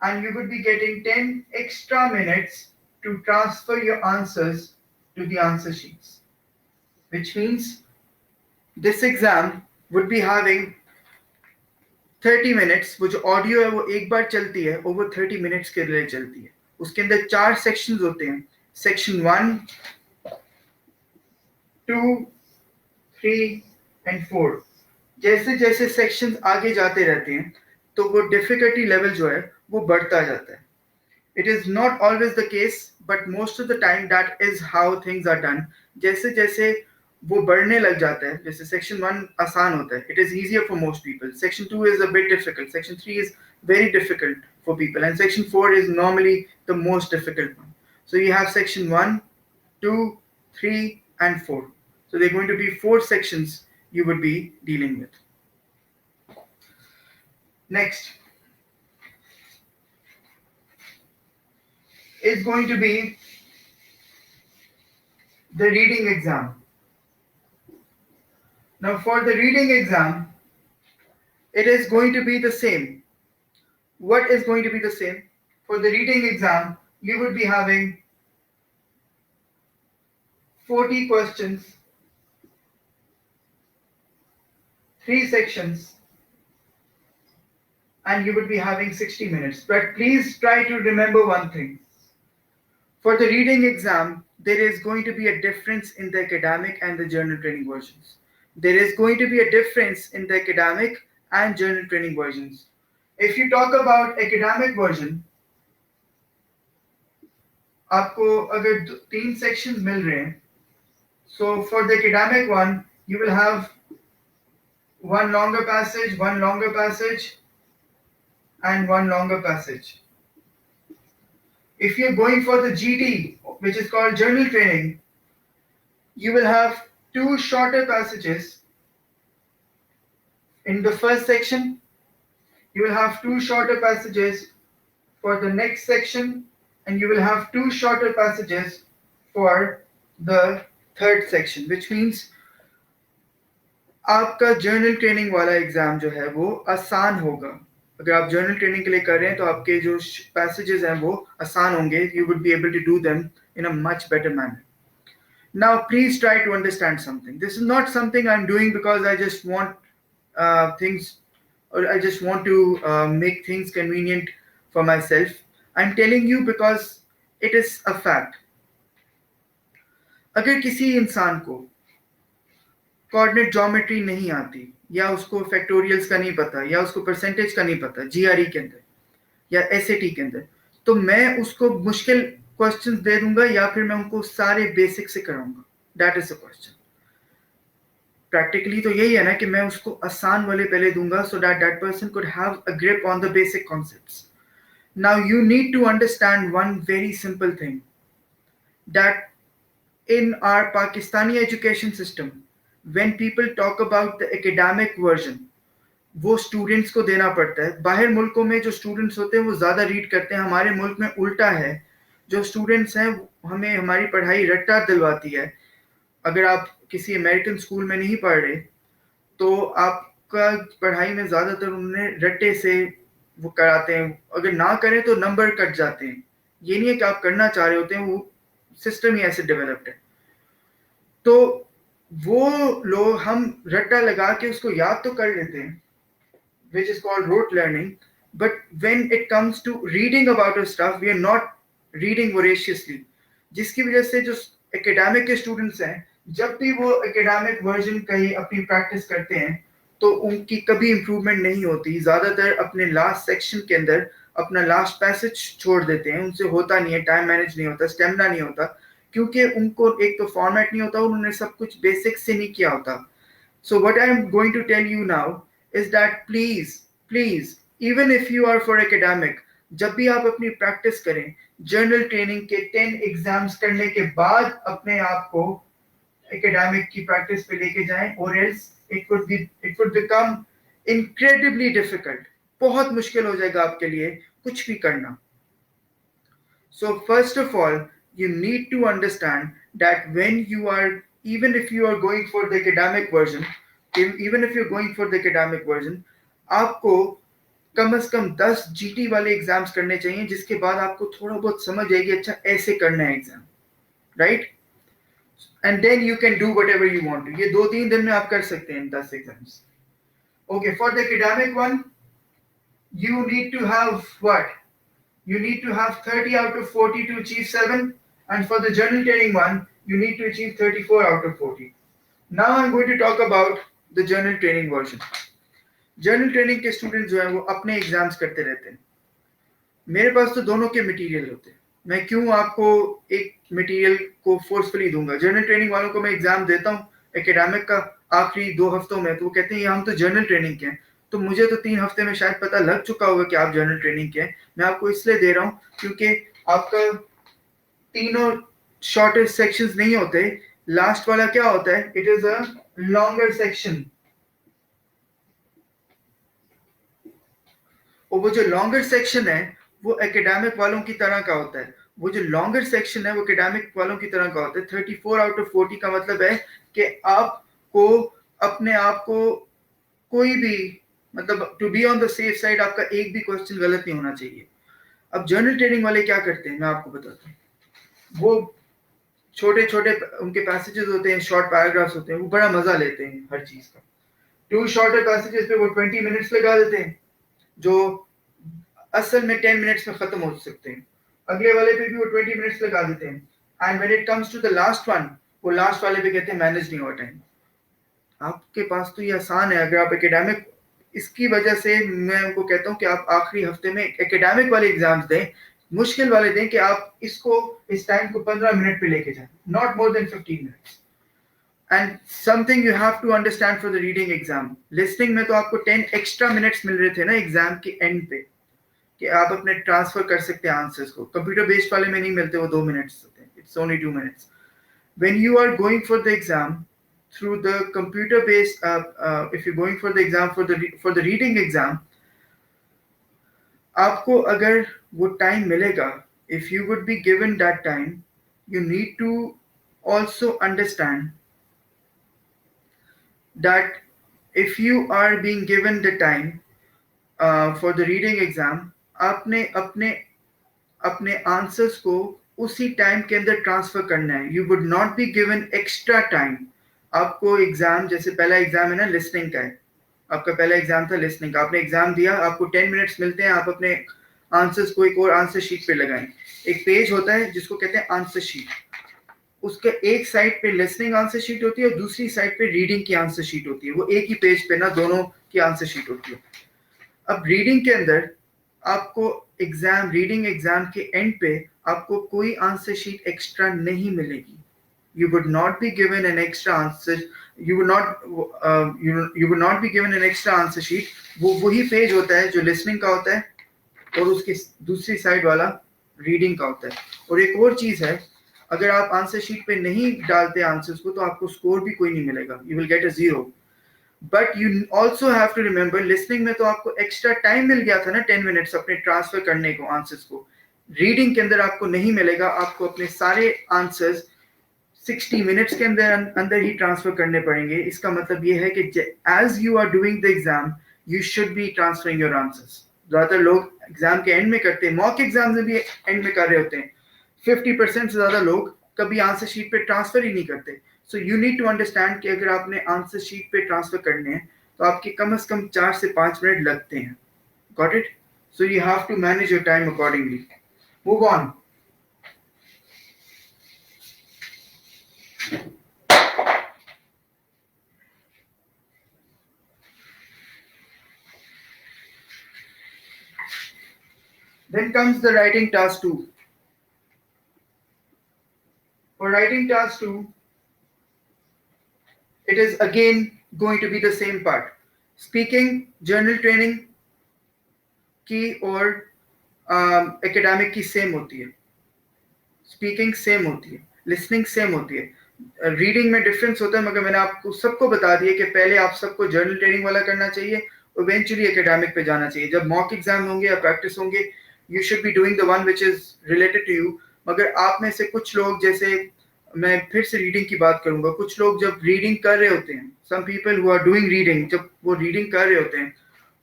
And you would be getting 10 extra minutes to transfer your answers to the answer sheets. Which means this exam would be having 30 minutes, वो जो audio है वो एक बार चलती है और वो 30 minutes के लिए चलती है. उसके अंदर 4 सेक्शंस होते हैं. Section 1, 2, 3 and 4. जैसे जैसे सेक्शंस आगे जाते रहते हैं तो वो डिफिकल्टी लेवल जो है वो बढ़ता जाता है. It is not always the case, but most of the time that is how things are done. जैसे जैसे वो बढ़ने लग जाता है, जैसे सेक्शन 1 आसान होता है, it is easier for most people. Section 2 is a bit difficult. Section 3 is very difficult for people, and section 4 is normally the most difficult one. So you have section 1, 2, 3 and 4. So there are going to be 4 sections you would be dealing with. Next is going to be the reading exam. Now for the reading exam, it is going to be the same. What is going to be the same? For the reading exam, you would be having 40 questions, 3 sections, and you would be having 60 minutes. But please try to remember one thing. For the reading exam, there is going to be a difference in the academic and the journal training versions. There is going to be a difference in the academic and journal training versions. If you talk about academic version, आपको अगर 3 sections मिल रहे हैं, so for the academic one, you will have one longer passage, and one longer passage. If you're going for the GT, which is called journal training, you will have 2 shorter passages. In the first section, you will have 2 shorter passages for the next section, and you will have 2 shorter passages for the third section, which means आपका journal training वाला exam जो है वो आसान होगा। अगर आप journal training के लिए कर रहे हैं तो आपके जो पैसेजेस हैं वो आसान होंगे। You would be able to do them in a much better manner. Now, please try to understand something. This is not something I'm doing because I just want things, or I just want to make things convenient for myself. I'm telling you because it is a fact. अगर किसी इंसान को coordinate geometry नहीं आती, या उसको factorials का नहीं पता, या उसको परसेंटेज का नहीं पता जीआरई के अंदर या एसएटी के अंदर, तो मैं उसको मुश्किल क्वेश्चंस दे दूंगा या फिर मैं उनको सारे बेसिक से कराऊंगा? That is the question. Practically तो यही है ना कि मैं उसको आसान वाले पहले दूंगा so that that person could have a grip on the basic concepts. Now you need to understand one very simple thing, that in our Pakistani education system, when people talk about the academic version, वो students को देना पड़ता है। बाहर मुल्कों में जो students होते हैं वो ज़्यादा रीड करते हैं, हमारे मुल्क में उल्टा है। जो स्टूडेंट्स हैं हमें हमारी पढ़ाई रट्टा दिलवाती है। अगर आप किसी अमेरिकन स्कूल में नहीं पढ़ रहे तो आपका पढ़ाई में ज़्यादातर उन्हें रट्टे से वो कराते हैं। अगर ना करें तो नंबर कट जाते हैं। ये नहीं है कि आप करना चाह रहे होते हैं, वो सिस्टम ही ऐसे डेवलप्ड है। तो वो लोग हम रट्टा लगा के उसको याद तो कर लेते हैं, which is called rote learning, but when it comes to reading about a stuff, we are not reading voraciously, जिसकी वजह से जो एकेडमिक के स्टूडेंट्स हैं जब भी वो एकेडमिक वर्जन कहीं अपनी प्रैक्टिस करते हैं तो उनकी कभी इंप्रूवमेंट नहीं होती। ज़्यादातर अपने लास्ट सेक्शन के अंदर अपना लास्ट पैसेज छोड़ देते हैं, उनसे होता नहीं है, टाइम मैनेज नहीं होता, स्टेमिना नहीं होता, क्योंकि उनको एक तो फॉर्मेट नहीं होता और उन्होंने सब कुछ बेसिक से नहीं किया होता। So what I am going to tell you now is that please even if you are for academic, जब भी आप अपनी प्रैक्टिस करें जर्नल ट्रेनिंग के 10 एग्जाम्स करने के बाद अपने आप को एकेडमिक की प्रैक्टिस पे लेके जाएं, और else it would become incredibly difficult। बहुत मुश्किल हो जाएगा आपके लिए कुछ भी करना। So first of all, you need to understand that when you are, even if you are going for the academic version, even if you're going for the academic version, आपको कम से कम 10 जीटी वाले एग्जाम्स करने चाहिए, जिसके बाद आपको थोड़ा बहुत समझ आएगी अच्छा ऐसे करना है exam, right? And then you can do whatever you want to. ये 2-3 दिन में आप कर सकते हैं 10 exams. Okay, for the academic one you need to have what? You need to have 30 out of 40 to achieve 7, and for the journal training one, you need to achieve 34 out of 40. Now I'm going to talk about the journal training version. Journal training के students जो हैं वो अपने exams करते रहते हैं। मेरे पास तो दोनों के मटेरियल होते हैं, मैं क्यों आपको एक मटेरियल को फोर्सफुली दूंगा? जर्नल ट्रेनिंग वालों को मैं एग्जाम देता हूँ एकेडमिक का आखिरी 2 हफ्तों में, तो वो कहते हैं हम तो जर्नल ट्रेनिंग के हैं। तो मुझे तो 3 हफ्ते में शायद पता लग चुका होगा कि आप जर्नल ट्रेनिंग के हैं। मैं आपको इसलिए दे रहा हूँ क्योंकि आपका तीनों शॉर्टर सेक्शंस नहीं होते, लास्ट वाला क्या होता है? It is a longer section. और वो जो लॉन्गर सेक्शन है वो एकेडमिक वालों की तरह का होता है। वो जो लॉन्गर सेक्शन है वो एकेडमिक वालों की तरह का होता है। 34 आउट ऑफ 40 का मतलब है कि आपको अपने आप को कोई भी, मतलब to be on the safe side, आपका एक भी क्वेश्चन गलत नहीं होना चाहिए। अब जर्नल ट्रेनिंग वाले क्या करते हैं मैं आपको बताता हूँ। वो छोटे छोटे उनके पैसेजेस होते हैं, शॉर्ट पैराग्राफ्स होते हैं, वो बड़ा मजा लेते हैं हर चीज का। 2 शॉर्टर पैसेजेस पे वो 20 मिनट्स लगा देते हैं, जो असल में 10 मिनट्स में खत्म हो सकते हैं। अगले वाले पे भी वो 20 मिनट्स लगा देते हैं, and when it comes to the last one, वो लास्ट वाले पे कहते हैं मैनेज नहीं हुआ टाइम। आपके पास तो ये आसान है अगर आप एकेडमिक, इसकी वजह से मैं उनको कहता हूँ कि आप आखिरी हफ्ते में एकेडमिक वाले एग्जाम्स दें, मुश्किल वाले दें, कि आप इसको इस टाइम को 15 मिनट पे लेके जाएं, not more than 15 minutes. And something you have to understand for the reading exam, listening में तो आपको 10 एक्स्ट्रा मिनट्स मिल रहे थे ना एग्जाम के एंड पे, कि आप अपने ट्रांसफर कर सकते हैं आंसर्स को। कंप्यूटर बेस्ड वाले में नहीं मिलते, वो 2 मिनट्स होते हैं, it's only 2 minutes. When you are going for the exam through the computer based if you're going for the exam, for the reading exam, आपको अगर वो टाइम मिलेगा, if you would be given that time, you need to also understand that if you are being given the time for the reading exam, आपने अपने अपने answers को उसी time के अंदर ट्रांसफर करना है. You would not be given extra time. आपको एग्जाम, जैसे पहला एग्जाम है ना लिसनिंग का है, आपका पहला एग्जाम था लिसनिंग का, आपने एग्जाम दिया, आपको 10 मिनट्स मिलते हैं, आप अपने आंसर्स को एक और आंसर शीट पे लगाएं. एक पेज होता है जिसको कहते हैं आंसर शीट. उसके एक साइड पे लिसनिंग आंसर शीट होती है और दूसरी साइड पे रीडिंग की आंसर शीट होती है. वो एक ही पेज पे ना दोनों की आंसर शीट होती है. अब रीडिंग के अंदर आपको एग्जाम, रीडिंग एग्जाम के एंड पे आपको कोई आंसर शीट एक्स्ट्रा नहीं मिलेगी. You would not be given an extra answer. You would not be given an extra answer sheet. वो वही पेज होता है जो लिसनिंग का होता है और उसकी दूसरी साइड वाला रीडिंग का होता है. और एक और चीज है, अगर आप आंसर शीट पे नहीं डालते आंसर्स को तो आपको स्कोर भी कोई नहीं मिलेगा. You will get a 0. But you also have to remember, listening में तो आपको एक्स्ट्रा टाइम मिल गया था ना 10 मिनट्स अपने ट्रांसफर करने को आंसर्स को. रीडिंग के अंदर आपको नहीं मिलेगा. आपको अपने सारे आंसर्स 60 मिनट्स के अंदर ही ट्रांसफर करने पड़ेंगे. इसका मतलब ये है कि as you are doing the exam you should be transferring your answers. ज्यादातर लोग एग्जाम के एंड में करते हैं, मॉक एग्जाम में भी एंड में कर रहे होते हैं. 50% से ज्यादा लोग कभी आंसर शीट पे ट्रांसफर ही नहीं करते. So you need to understand कि अगर आपने आंसर शीट पे ट्रांसफर करने हैं तो आपके कम से कम 4 से 5 मिनट लगते हैं. Got it? So you have to manage your time accordingly. Move on. Then comes the writing task 2. For writing task 2, it is again going to be the same part. Speaking, journal training की और academic की same होती है. Speaking same होती है, listening same होती है. Reading में डिफरेंस होता है, मगर मैंने आपको सबको बता दिया कि पहले आप सबको जर्नल ट्रेनिंग वाला करना चाहिए, इवेंचुअली एकेडमिक पे जाना चाहिए. जब मॉक एग्जाम होंगे या प्रैक्टिस होंगे, you should be doing the one which is related to you. मगर आप में से कुछ लोग, जैसे मैं फिर से रीडिंग की बात करूंगा, कुछ लोग जब रीडिंग कर रहे होते हैं, some people who are doing reading, जब वो रीडिंग कर रहे होते हैं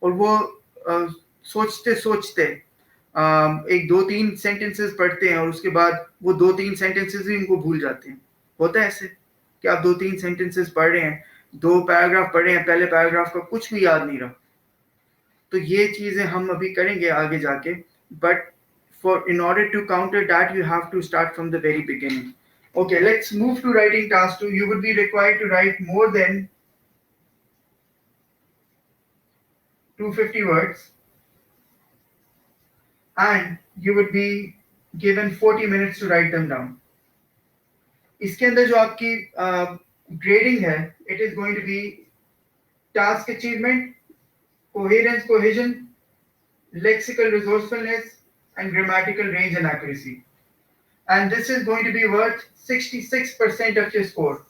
और वो सोचते सोचते एक 2-3 सेंटेंसेस पढ़ते हैं और उसके बाद वो 2-3 सेंटेंसेस ही उनको भूल जाते हैं. होता है ऐसे कि आप 2-3 सेंटेंसेस पढ़ रहे हैं, 2 पैराग्राफ पढ़े हैं, पहले पैराग्राफ का कुछ भी याद नहीं रहा. तो ये चीजें हम अभी करेंगे आगे जाके. But for in order to counter that you have to start from the very beginning. Okay, let's move to writing task 2. You would be required to write more than 250 words and you would be given 40 minutes to write them down. इसके अंदर जो आपकी grading है, it is going to be task achievement, coherence, cohesion, lexical resourcefulness and grammatical range and accuracy. And this is going to be worth 66% of your score.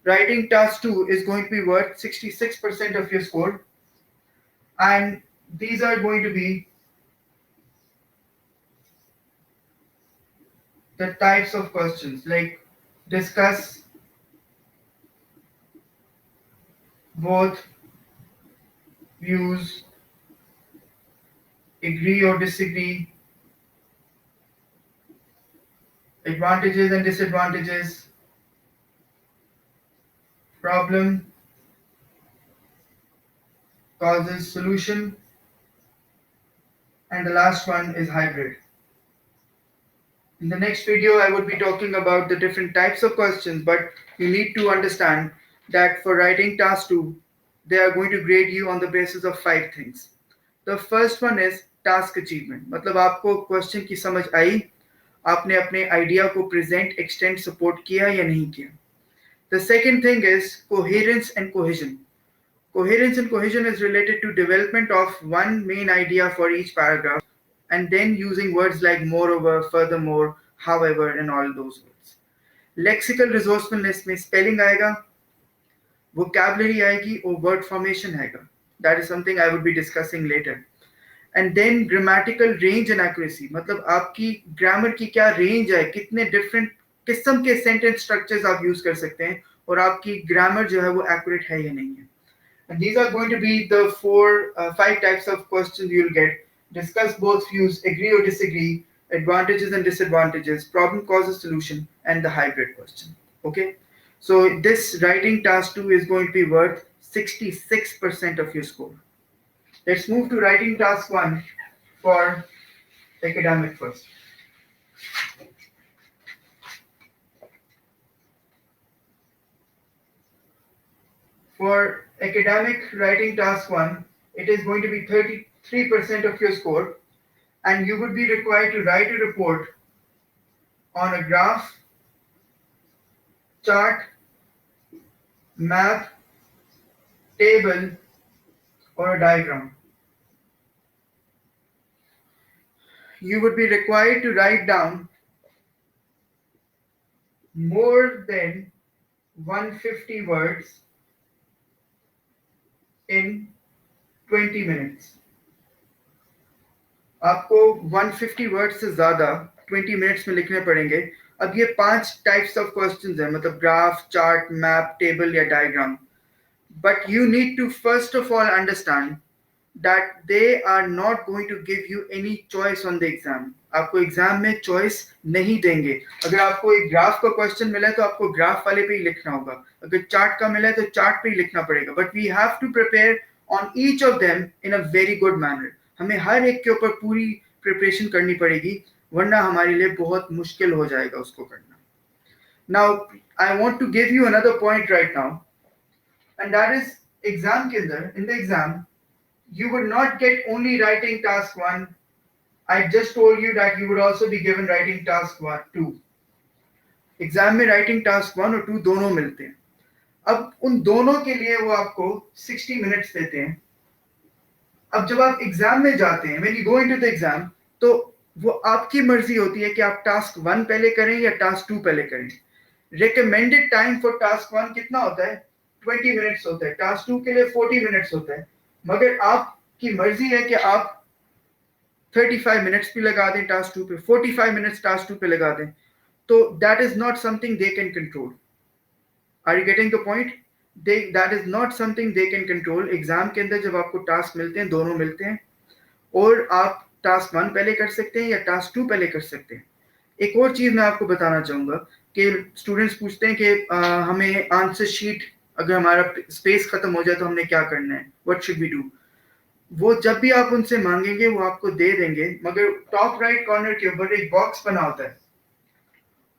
Writing task 2 is going to be worth 66% of your score. And these are going to be the types of questions, like discuss both views, agree or disagree, advantages and disadvantages, problem, causes, solution, and the last one is hybrid. In the next video, I would be talking about the different types of questions, but you need to understand that for writing task 2, they are going to grade you on the basis of 5 things. The first one is task achievement. मतलब आपको question की समझ आई, आपने अपने idea को present, extend, support किया या नहीं किया. The second thing is coherence and cohesion. Coherence and cohesion is related to development of one main idea for each paragraph and then using words like moreover, furthermore, however and all those words. Lexical resourcefulness में spelling आएगा, vocabulary आएगी और word formation आएगा. That is something I would be discussing later. And then grammatical range and accuracy, मतलब आपकी grammar की क्या range है, कितने डिफरेंट किस्म के सेंटेंस स्ट्रक्चर्स आप यूज कर सकते हैं और आपकी ग्रामर जो है वो एक्यूरेट है या नहीं है. And these are going to be the five types of questions you'll get. Discuss both views, agree or disagree, advantages and disadvantages, problem causes solution, and the hybrid question. Okay. So this writing task 2 is going to be worth 66% of your score. Let's move to writing task 1 for academic first. For academic writing task 1, it is going to be 33% of your score, and you would be required to write a report on a graph, chart, map, table, or a diagram. You would be required to write down more than 150 words in 20 minutes. आपको 150 word से ज्यादा 20 minutes में लिखने पड़ेंगे. अब ये 5 types of questions हैं, मतलब ग्राफ, चार्ट, मैप, टेबल या diagram. But you need to first of all understand that they are not going to give you any choice on the exam. आपको एग्जाम में चॉइस नहीं देंगे. अगर आपको एक ग्राफ का क्वेश्चन मिला है तो आपको ग्राफ वाले पे ही लिखना होगा. अगर चार्ट का मिला है तो चार्ट पे ही लिखना पड़ेगा. But we have to prepare on each of them in a very good manner. हमें हर एक के ऊपर पूरी प्रिपरेशन करनी पड़ेगी, वरना हमारे लिए बहुत मुश्किल हो जाएगा उसको करना. Now I want to give you another point right now, and that is exam के अंदर, in the exam you would not get only writing task 1. I just told you that you would also be given writing task 2. Exam में writing task 1 और 2 दोनों मिलते हैं. अब उन दोनों के लिए वो आपको 60 मिनट्स देते हैं. अब जब आप एग्जाम में जाते हैं, when you go into the exam, तो वो आपकी मर्जी होती है कि आप टास्क 1 पहले करें या टास्क 2 पहले करें. रिकमेंडेड टाइम फॉर टास्क 1 कितना होता है? 20 मिनट्स होता है. टास्क 2 के लिए 40 मिनट्स होता है. मगर आपकी मर्जी है कि आप 35 मिनट्स भी लगा दें टास्क 2 पे, 45 मिनट्स टास्क 2 पे लगा दें. तो that is not something they can control. Are you getting the point? That is not something they can control. Exam के अंदर जब आपको टास्क मिलते हैं, दोनों मिलते हैं, और आप टास्क 1 पहले कर सकते हैं या टास्क 2 पहले कर सकते हैं. एक और चीज मैं आपको बताना चाहूंगा कि स्टूडेंट्स पूछते हैं कि हमें आंसर शीट, अगर हमारा स्पेस खत्म हो जाए तो हमने क्या करना है, व्हाट शुड वी डू. वो जब भी आप उनसे मांगेंगे वो आपको दे देंगे, मगर टॉप राइट कॉर्नर के ऊपर एक बॉक्स बना होता है,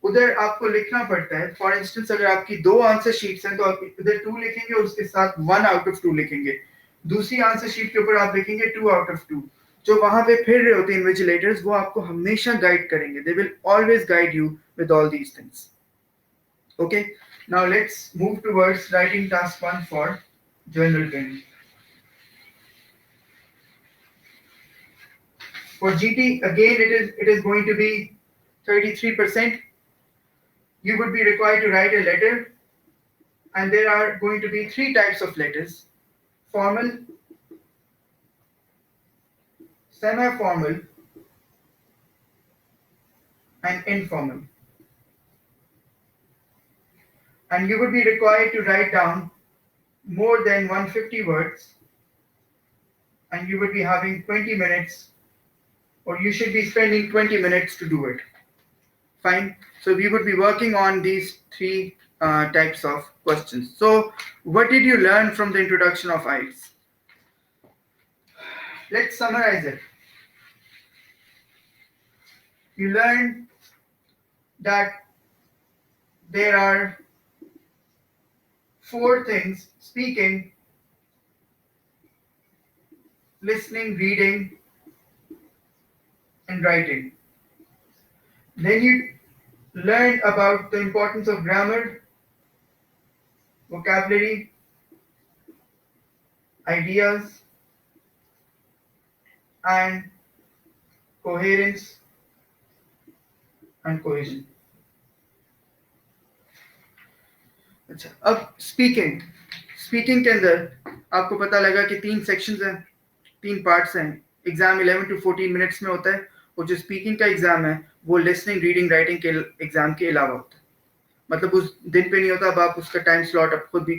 उधर आपको लिखना पड़ता है. फॉर इंस्टेंस अगर आपकी 2 आंसर शीट्स हैं तो आप उधर 2 लिखेंगे और उसके साथ 1 आउट ऑफ 2 लिखेंगे. दूसरी आंसर शीट के ऊपर आप लिखेंगे 2 आउट ऑफ 2. जो वहां पे फिर रहे होते हैं इन्विजिलेटर्स, वो आपको हमेशा गाइड करेंगे. They will always guide you with all these things. Okay, now let's move towards writing task 1 for general training. For GT, again it is going to be 33%. You would be required to write a letter, and there are going to be 3 types of letters: formal, semi-formal, and informal. And you would be required to write down more than 150 words, and you would be having 20 minutes, or you should be spending 20 minutes to do it. Fine. So we would be working on these 3 types of questions. So what did you learn from the introduction of IELTS? Let's summarize it. You learned that there are 4 things: speaking, listening, reading, and writing. Then you learned about the importance of grammar, vocabulary, ideas, and coherence and cohesion. अच्छा, अब speaking के अंदर आपको पता लगा कि 3 sections हैं, 3 parts हैं. एग्जाम 11 to 14 मिनट्स में होता है, और जो स्पीकिंग का एग्जाम है वो लिसनिंग, रीडिंग, राइटिंग के एग्जाम के अलावा होता है. मतलब उस दिन पे नहीं होता. अब आप उसका टाइम स्लॉट आप खुद भी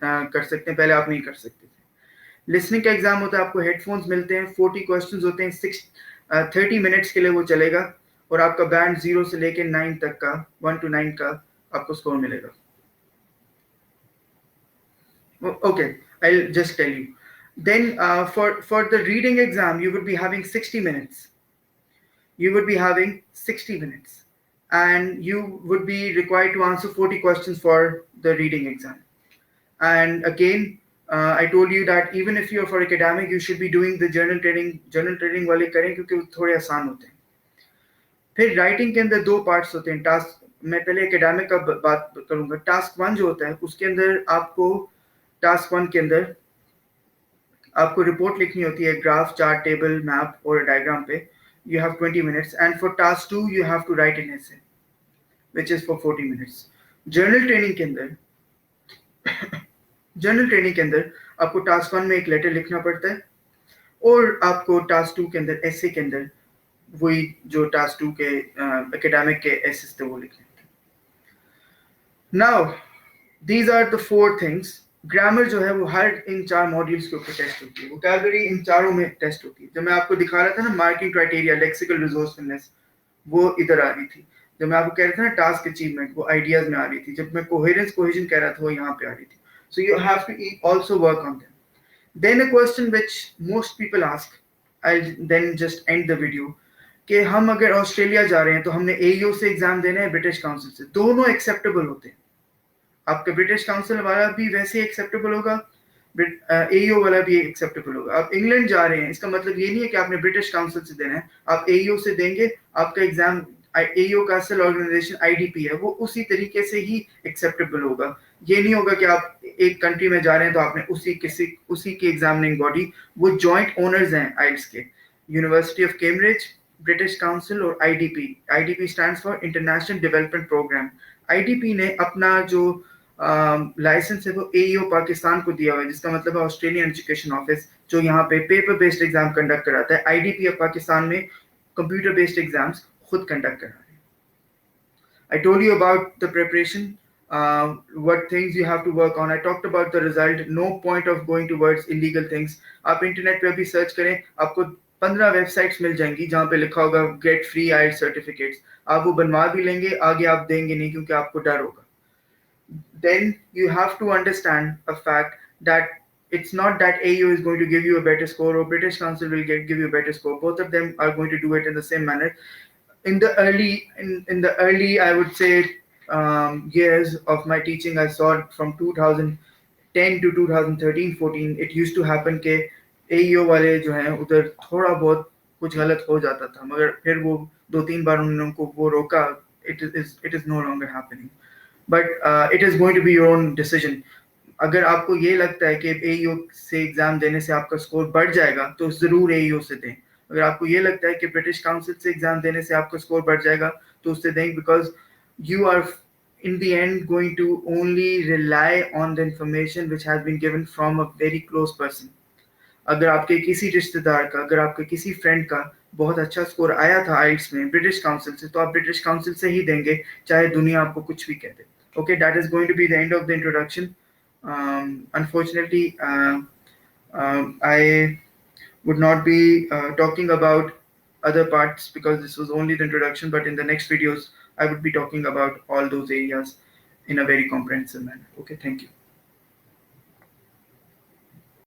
कर सकते हैं, पहले आप नहीं कर सकते थे। लिसनिंग का एग्जाम होता है, आपको हेडफोन्स मिलते हैं, 40 क्वेश्चंस होते हैं, 30 मिनट्स के लिए वो चलेगा, और आपका बैंड 0 से लेके 9 तक का, 1 to 9 का आपको स्कोर मिलेगा। Okay, I'll just tell you. Then for the reading exam, you would be having 60 minutes. You would be having 60 minutes, and you would be required to answer 40 questions for the reading exam. And again, I told you that even if you're for academic, you should be doing the journal training वाले करें, क्योंकि वो थोड़े आसान होते हैं। फिर writing के अंदर 2 पार्ट्स होते हैं। टास्क, मैं पहले एकेडमिक का बात करूंगा। टास्क 1 जो होता है, उसके अंदर आपको, टास्क 1 के अंदर आपको रिपोर्ट लिखनी होती है, ग्राफ, चार्ट, टेबल, मैप और डायग्राम पे। You have 20 minutes, and for task 2 you have to write an essay which is for 40 minutes. General training के अंदर जर्नल ट्रेनिंग के अंदर आपको टास्क 1 में एक लेटर लिखना पड़ता है, और आपको टास्क 2 के अंदर एसे के अंदर वही जो टास्क 2 के एकेडमिक के एसेस थे वो लिखने थे। Now these are the 4 things. Grammar जो है वो हर इन 4 मॉड्यूल्स के ऊपर टेस्ट होती है, वोकैबुलरी इन चारों में टेस्ट होती है। जब मैं आपको दिखा रहा था ना मार्किंग क्राइटेरिया, लेक्सिकल रिसोर्सफुलनेस, वो इधर आ रही थी। जब मैं आपको कह रहा था ना टास्क अचीवमेंट, वो आइडियाज में आ रही थी। जब मैं कोहेरेंस कोहेजन कह रहा था, वो यहाँ पे आ रही थी। So you have to also work on them. Then a question which most people ask, I then just end the video, कि हम अगर ऑस्ट्रेलिया जा रहे हैं तो हमने एईओ से एग्जाम देना है, ब्रिटिश काउंसिल से, दोनों एक्सेप्टेबल होते हैं। आपका ब्रिटिश काउंसिल वाला भी वैसे एक्सेप्टेबल होगा, एईओ वाला भी एक्सेप्टेबल होगा। आप इंग्लैंड जा रहे हैं, इसका मतलब ये नहीं है कि आपने ब्रिटिश काउंसिल से देना है, आप एईओ से देंगे। आपका एग्जाम एईओ का असल ऑर्गेनाइजेशन आईडीपी है, वो उसी तरीके से ही एक्सेप्टेबल होगा। ये नहीं होगा कि आप एक कंट्री में जा रहे हैं तो आपने उसी की एग्जामिनिंग बॉडी, वो जॉइंट ओनर्स हैं आइल्स के, University of Cambridge, British Council और IDP. IDP stands for International Development Programme. IDP ने अपना जो लाइसेंस है वो एईओ पाकिस्तान को दिया हुआ है, जिसका मतलब है ऑस्ट्रेलियन एजुकेशन ऑफिस, जो यहाँ पे पेपर बेस्ड एग्जाम कंडक्ट कराता है। आईडीपी अब पाकिस्तान में कंप्यूटर बेस्ड एग्जाम्स खुद कंडक्ट करा रहे हैं। I told you about the preparation, what things you have to work on. I talked about the result. No point of going towards illegal things. आप internet पे अभी search करें, आपको 15 websites मिल जाएंगी जहाँ पे लिखा होगा गेट फ्री आइल्स सर्टिफिकेट्स। आप वो बनवा भी लेंगे, आगे आप देंगे नहीं, क्योंकि आपको डर होगा। Then you have to understand a fact that it's not that AU is going to give you a better score or British Council will give you a better score. Both of them are going to do it in the same manner. In the early I would say years of my teaching, I saw it from 2010 to 2013-14. It used to happen के AEO वाले जो हैं उधर थोड़ा बहुत कुछ गलत हो जाता था, मगर फिर वो 2-3 बार उन्होंने उनको वो रोका। It is no longer happening. But it is going to be your own decision. अगर आपको ये लगता है कि एईओ से एग्जाम देने से आपका स्कोर बढ़ जाएगा तो जरूर एईओ से दें। अगर आपको ये लगता है कि ब्रिटिश काउंसिल से एग्जाम देने से आपका स्कोर बढ़ जाएगा तो उससे दें, because you are in the end going to only rely on the information which has been given from a very close person. अगर आपके किसी रिश्तेदार का, अगर आपके किसी फ्रेंड का बहुत अच्छा स्कोर आया था आइल्स में ब्रिटिश काउंसिल से, तो आप ब्रिटिश काउंसिल से ही देंगे, चाहे दुनिया आपको कुछ भी कह दे। Okay, that is going to be the end of the introduction. Unfortunately, I would not be talking about other parts because this was only the introduction, but in the next videos, I would be talking about all those areas in a very comprehensive manner. Okay, thank you.